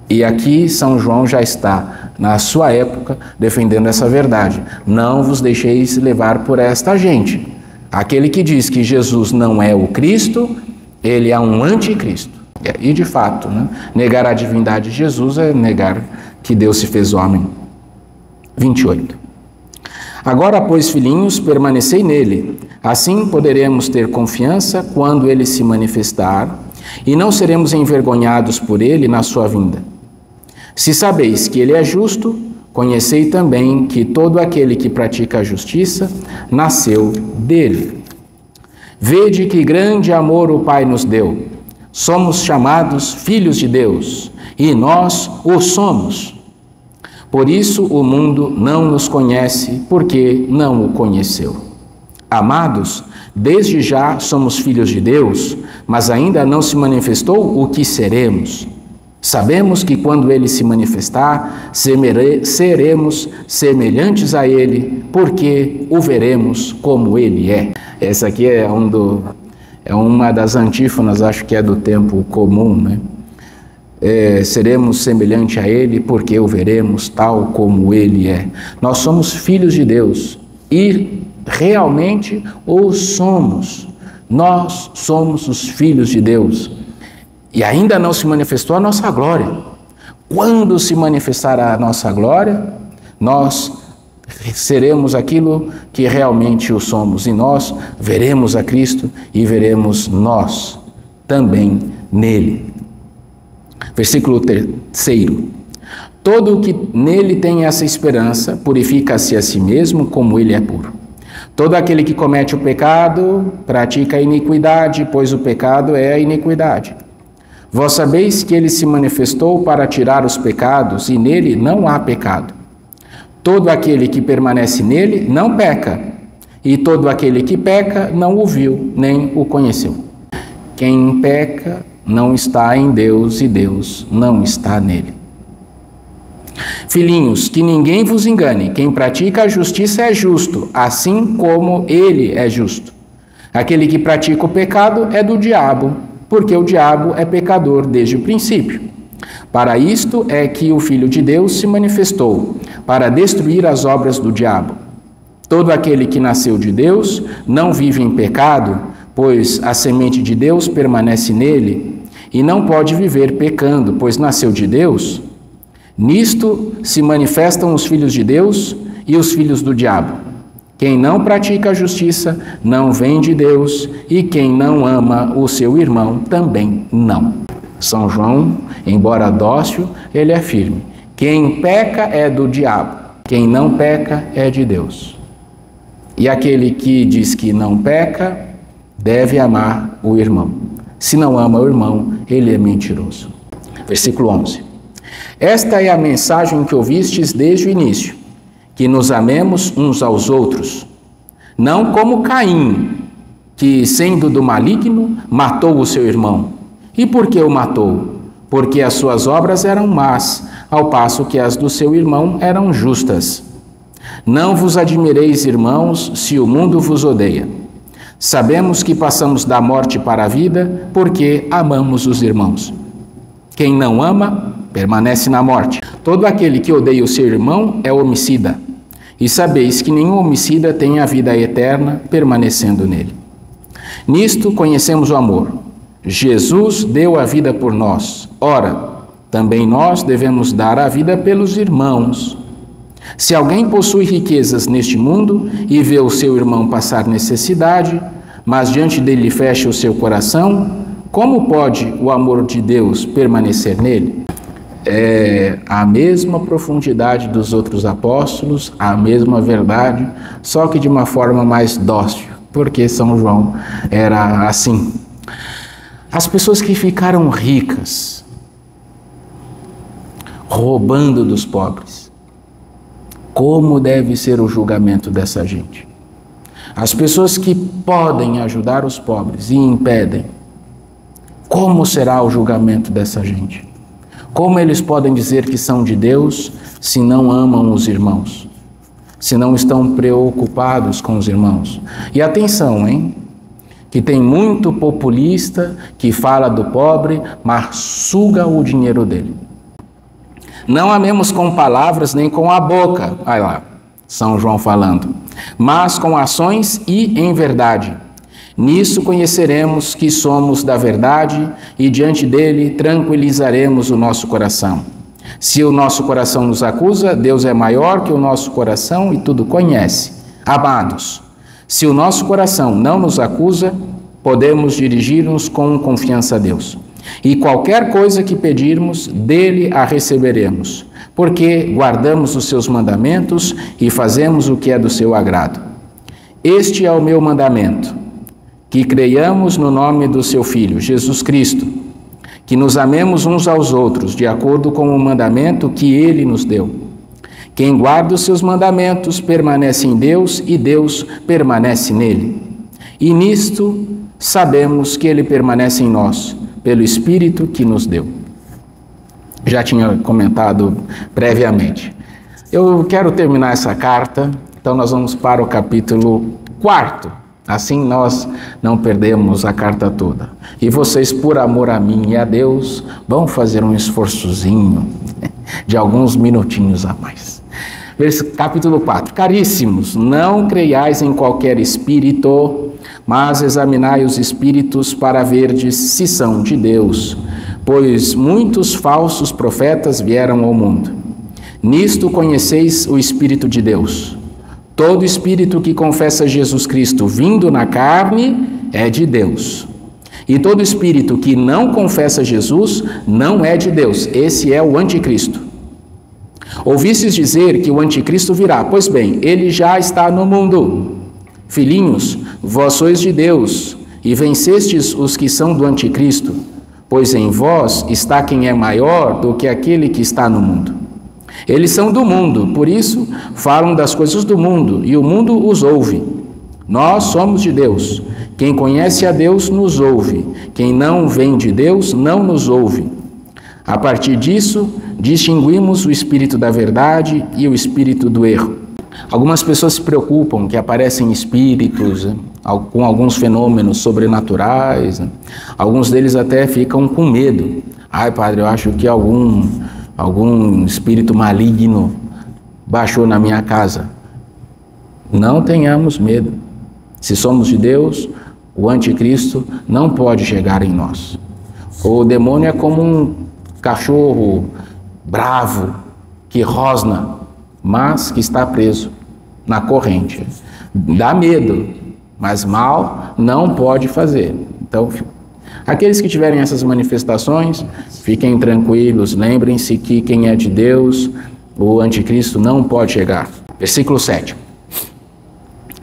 E aqui São João já está, na sua época, defendendo essa verdade. Não vos deixeis levar por esta gente. Aquele que diz que Jesus não é o Cristo, ele é um anticristo. E de fato, né? Negar a divindade de Jesus é negar que Deus se fez homem. 28. Agora, pois, filhinhos, permanecei nele. Assim poderemos ter confiança quando ele se manifestar, e não seremos envergonhados por ele na sua vinda. Se sabeis que ele é justo, conhecei também que todo aquele que pratica a justiça nasceu dele. Vede que grande amor o Pai nos deu. Somos chamados filhos de Deus, e nós o somos. Por isso o mundo não nos conhece, porque não o conheceu. Amados, desde já somos filhos de Deus, mas ainda não se manifestou o que seremos. Sabemos que quando ele se manifestar, seremos semelhantes a ele, porque o veremos como ele é. Essa aqui é uma das antífonas, acho que é do tempo comum, né? Seremos semelhante a ele, porque o veremos tal como ele é. Nós somos filhos de Deus e realmente o somos. Nós somos os filhos de Deus. E ainda não se manifestou a nossa glória. Quando se manifestar a nossa glória, nós seremos aquilo que realmente o somos. E nós veremos a Cristo e veremos nós também nele. Versículo 3. Todo o que nele tem essa esperança purifica-se a si mesmo como ele é puro. Todo aquele que comete o pecado pratica a iniquidade, pois o pecado é a iniquidade. Vós sabeis que ele se manifestou para tirar os pecados, e nele não há pecado. Todo aquele que permanece nele não peca, e todo aquele que peca não o viu, nem o conheceu. Quem peca não está em Deus, e Deus não está nele. Filhinhos, que ninguém vos engane, quem pratica a justiça é justo, assim como ele é justo. Aquele que pratica o pecado é do diabo, porque o diabo é pecador desde o princípio. Para isto é que o Filho de Deus se manifestou, para destruir as obras do diabo. Todo aquele que nasceu de Deus não vive em pecado, pois a semente de Deus permanece nele, e não pode viver pecando, pois nasceu de Deus. Nisto se manifestam os filhos de Deus e os filhos do diabo. Quem não pratica a justiça não vem de Deus, e quem não ama o seu irmão também não. São João, embora dócil, ele é firme. Quem peca é do diabo, quem não peca é de Deus. E aquele que diz que não peca, deve amar o irmão. Se não ama o irmão, ele é mentiroso. Versículo 11. Esta é a mensagem que ouvistes desde o início, que nos amemos uns aos outros, não como Caim, que, sendo do maligno, matou o seu irmão. E por que o matou? Porque as suas obras eram más, ao passo que as do seu irmão eram justas. Não vos admireis, irmãos, se o mundo vos odeia. Sabemos que passamos da morte para a vida, porque amamos os irmãos. Quem não ama, permanece na morte. Todo aquele que odeia o seu irmão é homicida. E sabeis que nenhum homicida tem a vida eterna permanecendo nele. Nisto conhecemos o amor. Jesus deu a vida por nós. Ora, também nós devemos dar a vida pelos irmãos. Se alguém possui riquezas neste mundo e vê o seu irmão passar necessidade, mas diante dele fecha o seu coração, como pode o amor de Deus permanecer nele? É a mesma profundidade dos outros apóstolos, a mesma verdade, só que de uma forma mais dócil, porque São João era assim. As pessoas que ficaram ricas, roubando dos pobres, como deve ser o julgamento dessa gente? As pessoas que podem ajudar os pobres e impedem, como será o julgamento dessa gente? Como eles podem dizer que são de Deus se não amam os irmãos? Se não estão preocupados com os irmãos? E atenção, hein? Que tem muito populista que fala do pobre, mas suga o dinheiro dele. Não amemos com palavras nem com a boca, vai lá, São João falando, mas com ações e em verdade. Nisso conheceremos que somos da verdade e diante dele tranquilizaremos o nosso coração. Se o nosso coração nos acusa, Deus é maior que o nosso coração e tudo conhece. Amados, se o nosso coração não nos acusa, podemos dirigir-nos com confiança a Deus. E qualquer coisa que pedirmos, dele a receberemos, porque guardamos os seus mandamentos e fazemos o que é do seu agrado. Este é o meu mandamento, que creiamos no nome do seu Filho, Jesus Cristo, que nos amemos uns aos outros, de acordo com o mandamento que ele nos deu. Quem guarda os seus mandamentos permanece em Deus e Deus permanece nele. E nisto sabemos que ele permanece em nós, pelo Espírito que nos deu. Já tinha comentado previamente. Eu quero terminar essa carta, então nós vamos para o capítulo 4. Assim nós não perdemos a carta toda. E vocês, por amor a mim e a Deus, vão fazer um esforçozinho de alguns minutinhos a mais. Capítulo 4. Caríssimos, não creiais em qualquer espírito, mas examinai os espíritos para verdes se são de Deus, pois muitos falsos profetas vieram ao mundo. Nisto conheceis o Espírito de Deus. Todo espírito que confessa Jesus Cristo vindo na carne é de Deus. E todo espírito que não confessa Jesus não é de Deus. Esse é o anticristo. Ouvistes dizer que o anticristo virá. Pois bem, ele já está no mundo. Filhinhos, vós sois de Deus e vencestes os que são do anticristo, pois em vós está quem é maior do que aquele que está no mundo. Eles são do mundo, por isso falam das coisas do mundo, e o mundo os ouve. Nós somos de Deus. Quem conhece a Deus nos ouve. Quem não vem de Deus não nos ouve. A partir disso, distinguimos o espírito da verdade e o espírito do erro. Algumas pessoas se preocupam que aparecem espíritos, né, com alguns fenômenos sobrenaturais, né? Alguns deles até ficam com medo. Ai, padre, eu acho que algum espírito maligno baixou na minha casa. Não tenhamos medo. Se somos de Deus, o anticristo não pode chegar em nós. O demônio é como um cachorro bravo que rosna, mas que está preso na corrente. Dá medo, mas mal não pode fazer. Então, aqueles que tiverem essas manifestações, fiquem tranquilos, lembrem-se que quem é de Deus, o anticristo não pode chegar. Versículo 7.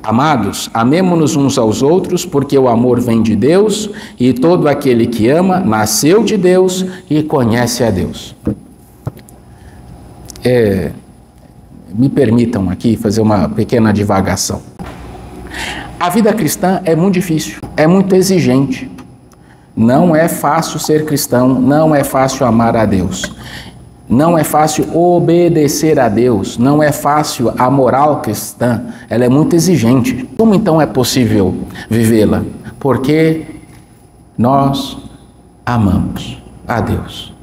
Amados, amemo-nos uns aos outros, porque o amor vem de Deus, e todo aquele que ama nasceu de Deus e conhece a Deus. Me permitam aqui fazer uma pequena divagação. A vida cristã é muito difícil, é muito exigente. Não é fácil ser cristão, não é fácil amar a Deus. Não é fácil obedecer a Deus, não é fácil a moral cristã, ela é muito exigente. Como então é possível vivê-la? Porque nós amamos a Deus.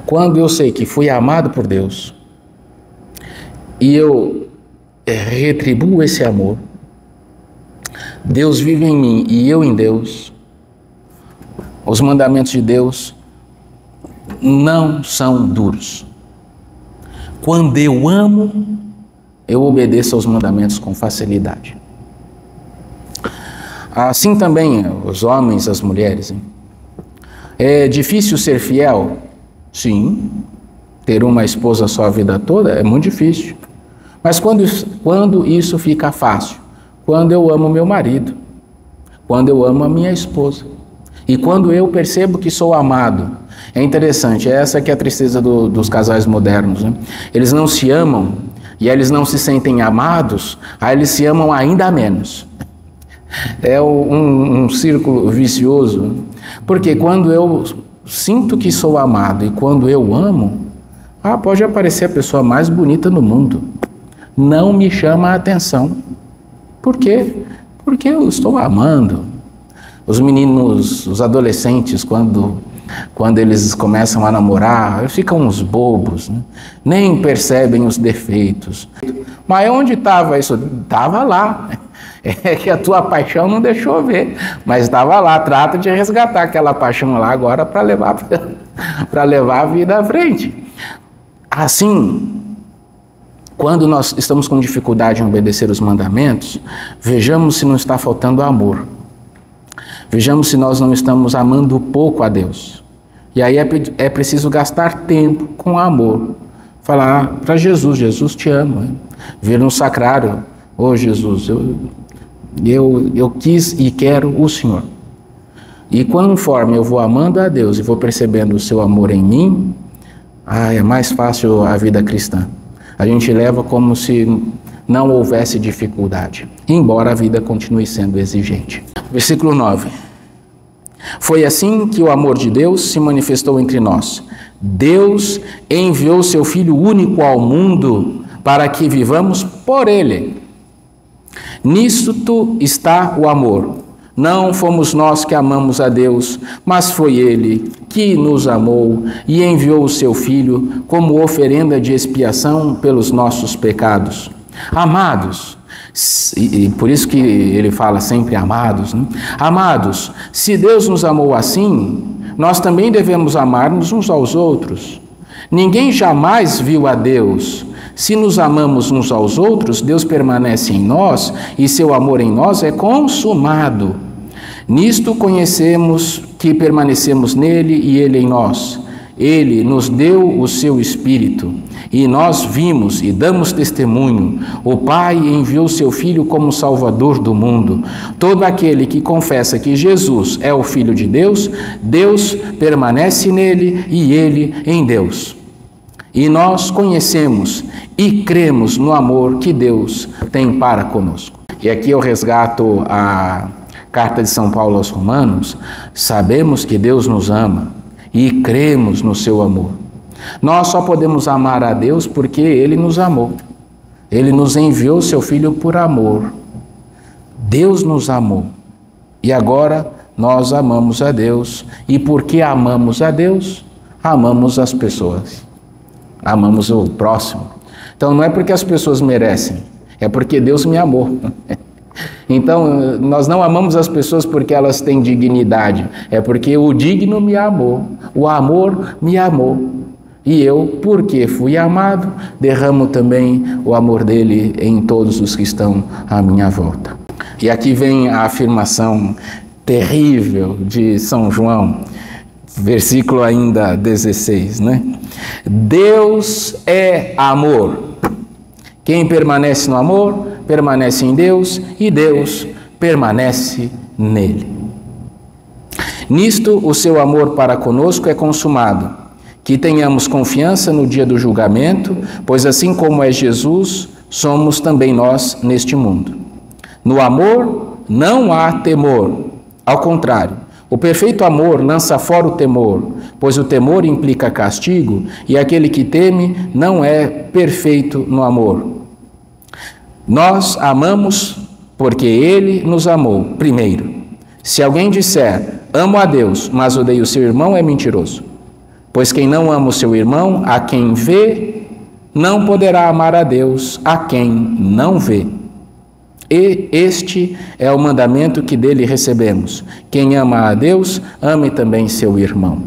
Quando eu sei que fui amado por Deus e eu retribuo esse amor, Deus vive em mim e eu em Deus, os mandamentos de Deus não são duros. Quando eu amo, eu obedeço aos mandamentos com facilidade. Assim também os homens, as mulheres. É difícil ser fiel? Sim. Ter uma esposa só a vida toda é muito difícil. Mas quando isso fica fácil? Quando eu amo meu marido, quando eu amo a minha esposa. E quando eu percebo que sou amado. É interessante, essa que é a tristeza dos casais modernos, né? Eles não se amam e eles não se sentem amados, aí eles se amam ainda menos. É um círculo vicioso, porque quando eu sinto que sou amado e quando eu amo, pode aparecer a pessoa mais bonita no mundo, não me chama a atenção. Por quê? Porque eu estou amando. Os meninos, os adolescentes, quando eles começam a namorar, ficam uns bobos, né? Nem percebem os defeitos. Mas onde estava isso? Estava lá. É que a tua paixão não deixou ver, mas estava lá. Trata de resgatar aquela paixão lá agora para levar a vida à frente. Assim, quando nós estamos com dificuldade em obedecer os mandamentos, vejamos se não está faltando amor. Vejamos se nós não estamos amando pouco a Deus. E aí é preciso gastar tempo com amor. Falar para Jesus, Jesus te ama. Vir no sacrário, Jesus, eu quis e quero o Senhor. E conforme eu vou amando a Deus e vou percebendo o seu amor em mim, é mais fácil a vida cristã. A gente leva como se não houvesse dificuldade, embora a vida continue sendo exigente. Versículo 9. Foi assim que o amor de Deus se manifestou entre nós. Deus enviou seu Filho único ao mundo para que vivamos por Ele. Nisto está o amor. Não fomos nós que amamos a Deus, mas foi Ele que nos amou e enviou o seu Filho como oferenda de expiação pelos nossos pecados. Amados, e por isso que ele fala sempre amados, né? Amados, se Deus nos amou assim, nós também devemos amar-nos uns aos outros. Ninguém jamais viu a Deus. Se nos amamos uns aos outros, Deus permanece em nós e seu amor em nós é consumado. Nisto conhecemos que permanecemos nele e ele em nós. Ele nos deu o seu Espírito e nós vimos e damos testemunho. O Pai enviou seu Filho como Salvador do mundo. Todo aquele que confessa que Jesus é o Filho de Deus, Deus permanece nele e ele em Deus. E nós conhecemos e cremos no amor que Deus tem para conosco. E aqui eu resgato a carta de São Paulo aos Romanos. Sabemos que Deus nos ama e cremos no seu amor. Nós só podemos amar a Deus porque Ele nos amou. Ele nos enviou seu Filho por amor. Deus nos amou. E agora nós amamos a Deus. E porque amamos a Deus, amamos as pessoas. Amamos o próximo. Então não é porque as pessoas merecem, é porque Deus me amou. Então nós não amamos as pessoas porque elas têm dignidade, é porque o digno me amou, o amor me amou. E eu, porque fui amado, derramo também o amor dele em todos os que estão à minha volta. E aqui vem a afirmação terrível de São João, versículo ainda 16, né? Deus é amor. Quem permanece no amor, permanece em Deus e Deus permanece nele. Nisto o seu amor para conosco é consumado, que tenhamos confiança no dia do julgamento, pois assim como é Jesus, somos também nós neste mundo. No amor não há temor, ao contrário, o perfeito amor lança fora o temor, pois o temor implica castigo e aquele que teme não é perfeito no amor. Nós amamos porque Ele nos amou primeiro. Se alguém disser, amo a Deus, mas odeio o seu irmão, é mentiroso. Pois quem não ama o seu irmão, a quem vê, não poderá amar a Deus, a quem não vê. E este é o mandamento que dele recebemos. Quem ama a Deus, ame também seu irmão.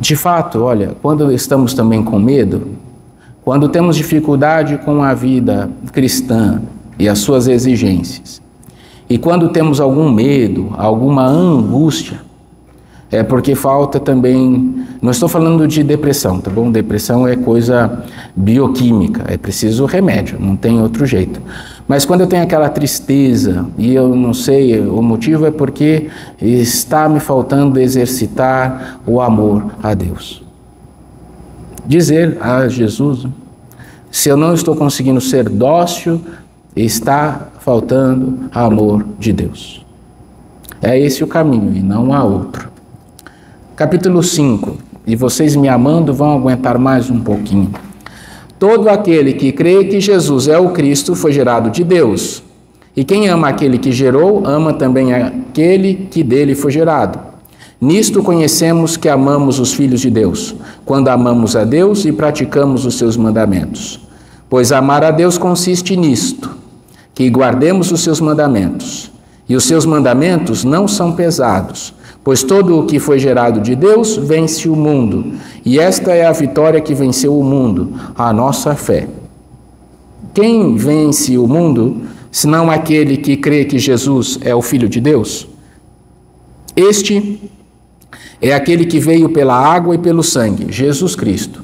De fato, olha, quando estamos também com medo, quando temos dificuldade com a vida cristã e as suas exigências, e quando temos algum medo, alguma angústia, é porque falta também, não estou falando de depressão, tá bom? Depressão é coisa bioquímica, é preciso remédio, não tem outro jeito. Mas quando eu tenho aquela tristeza e eu não sei, o motivo é porque está me faltando exercitar o amor a Deus. Dizer a Jesus, se eu não estou conseguindo ser dócil, está faltando amor de Deus. É esse o caminho e não há outro. Capítulo 5, e vocês me amando vão aguentar mais um pouquinho. Todo aquele que crê que Jesus é o Cristo foi gerado de Deus. E quem ama aquele que gerou, ama também aquele que dele foi gerado. Nisto conhecemos que amamos os filhos de Deus, quando amamos a Deus e praticamos os seus mandamentos. Pois amar a Deus consiste nisto, que guardemos os seus mandamentos. E os seus mandamentos não são pesados, pois todo o que foi gerado de Deus vence o mundo, e esta é a vitória que venceu o mundo, a nossa fé. Quem vence o mundo, senão aquele que crê que Jesus é o Filho de Deus? Este é aquele que veio pela água e pelo sangue, Jesus Cristo.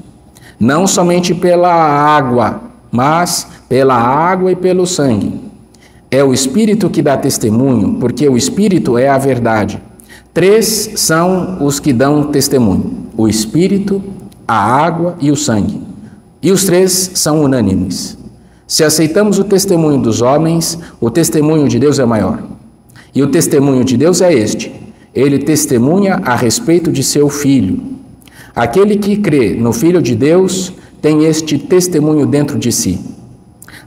Não somente pela água, mas pela água e pelo sangue. É o Espírito que dá testemunho, porque o Espírito é a verdade. 3 são os que dão testemunho: o Espírito, a água e o sangue. E os 3 são unânimes. Se aceitamos o testemunho dos homens, o testemunho de Deus é maior. E o testemunho de Deus é este: ele testemunha a respeito de seu Filho. Aquele que crê no Filho de Deus tem este testemunho dentro de si.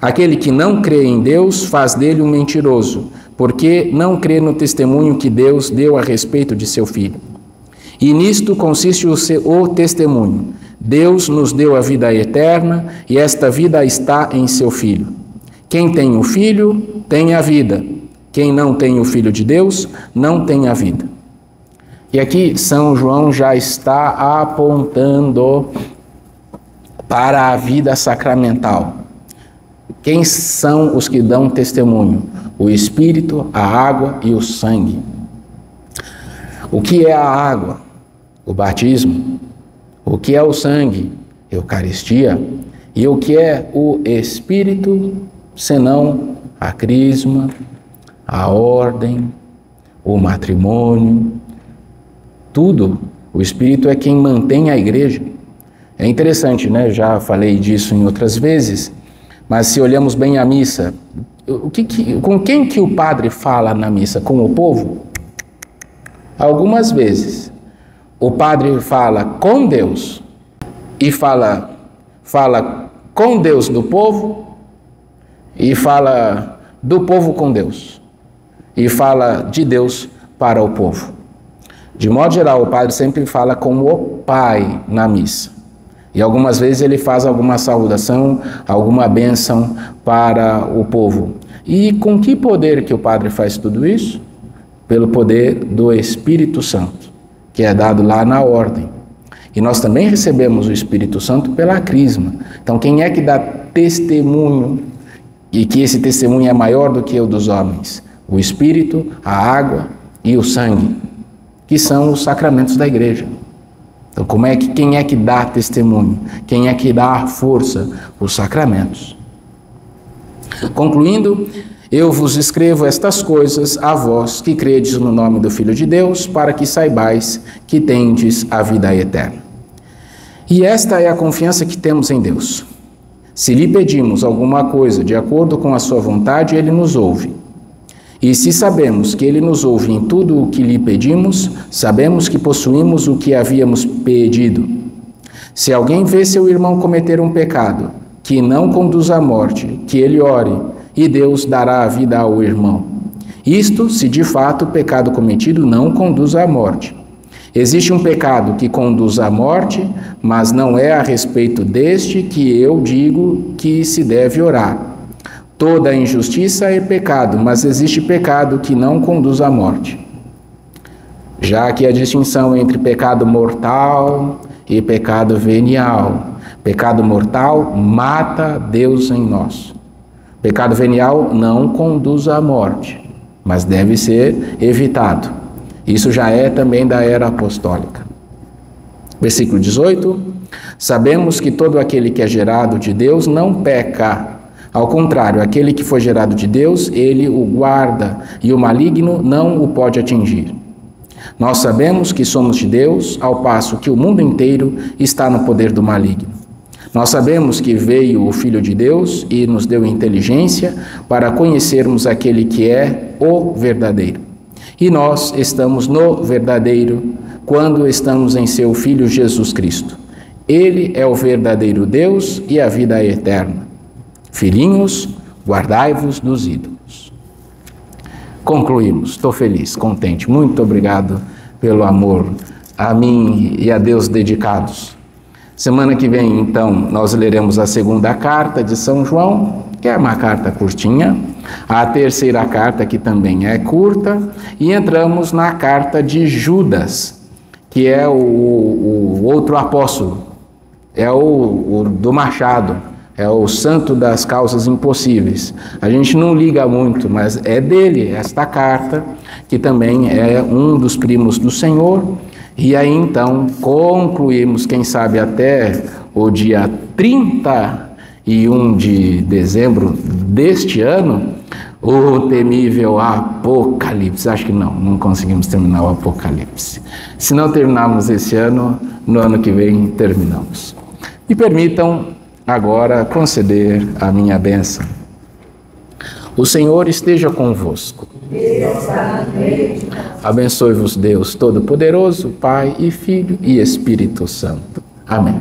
Aquele que não crê em Deus faz dele um mentiroso, porque não crê no testemunho que Deus deu a respeito de seu Filho. E nisto consiste o testemunho. Deus nos deu a vida eterna, e esta vida está em seu Filho. Quem tem o Filho, tem a vida. Quem não tem o Filho de Deus, não tem a vida. E aqui São João já está apontando para a vida sacramental. Quem são os que dão testemunho? O Espírito, a água e o sangue. O que é a água? O batismo. O que é o sangue? Eucaristia. E o que é o Espírito, senão a crisma, a ordem, o matrimônio, tudo. O Espírito é quem mantém a igreja. É interessante, né? Já falei disso em outras vezes, mas se olhamos bem a missa, com quem que o padre fala na missa? Com o povo? Algumas vezes o padre fala com Deus e fala com Deus do povo e fala do povo com Deus e fala de Deus para o povo. De modo geral, o padre sempre fala com o Pai na missa. E algumas vezes ele faz alguma saudação, alguma bênção para o povo. E com que poder que o padre faz tudo isso? Pelo poder do Espírito Santo, que é dado lá na ordem. E nós também recebemos o Espírito Santo pela crisma. Então, quem é que dá testemunho, e que esse testemunho é maior do que o dos homens? O Espírito, a água e o sangue, que são os sacramentos da igreja. Então, quem é que dá testemunho? Quem é que dá força? Os sacramentos. Concluindo, eu vos escrevo estas coisas a vós que credes no nome do Filho de Deus, para que saibais que tendes a vida eterna. E esta é a confiança que temos em Deus. Se lhe pedimos alguma coisa de acordo com a sua vontade, ele nos ouve. E se sabemos que ele nos ouve em tudo o que lhe pedimos, sabemos que possuímos o que havíamos pedido. Se alguém vê seu irmão cometer um pecado que não conduz à morte, que ele ore, e Deus dará a vida ao irmão. Isto se de fato o pecado cometido não conduz à morte. Existe um pecado que conduz à morte, mas não é a respeito deste que eu digo que se deve orar. Toda injustiça é pecado, mas existe pecado que não conduz à morte. Já que a distinção entre pecado mortal e pecado venial. Pecado mortal mata Deus em nós. Pecado venial não conduz à morte, mas deve ser evitado. Isso já é também da era apostólica. Versículo 18. Sabemos que todo aquele que é gerado de Deus não peca. Ao contrário, aquele que foi gerado de Deus, ele o guarda, e o maligno não o pode atingir. Nós sabemos que somos de Deus, ao passo que o mundo inteiro está no poder do maligno. Nós sabemos que veio o Filho de Deus e nos deu inteligência para conhecermos aquele que é o verdadeiro. E nós estamos no verdadeiro quando estamos em seu Filho Jesus Cristo. Ele é o verdadeiro Deus e a vida eterna. Filhinhos, guardai-vos dos ídolos. Concluímos. Estou feliz, contente. Muito obrigado pelo amor a mim e a Deus dedicados. Semana que vem, então, nós leremos a segunda carta de São João, que é uma carta curtinha, a terceira carta, que também é curta, e entramos na carta de Judas, que é o outro apóstolo, é o do machado, é o santo das causas impossíveis. A gente não liga muito, mas é dele esta carta, que também é um dos primos do Senhor. E aí então concluímos, quem sabe até o dia 31 de dezembro deste ano, o temível Apocalipse. Acho que não conseguimos terminar o Apocalipse. Se não terminarmos esse ano, no ano que vem terminamos. Me permitam agora conceder a minha bênção. O Senhor esteja convosco. Abençoe-vos Deus Todo-Poderoso, Pai e Filho e Espírito Santo. Amém.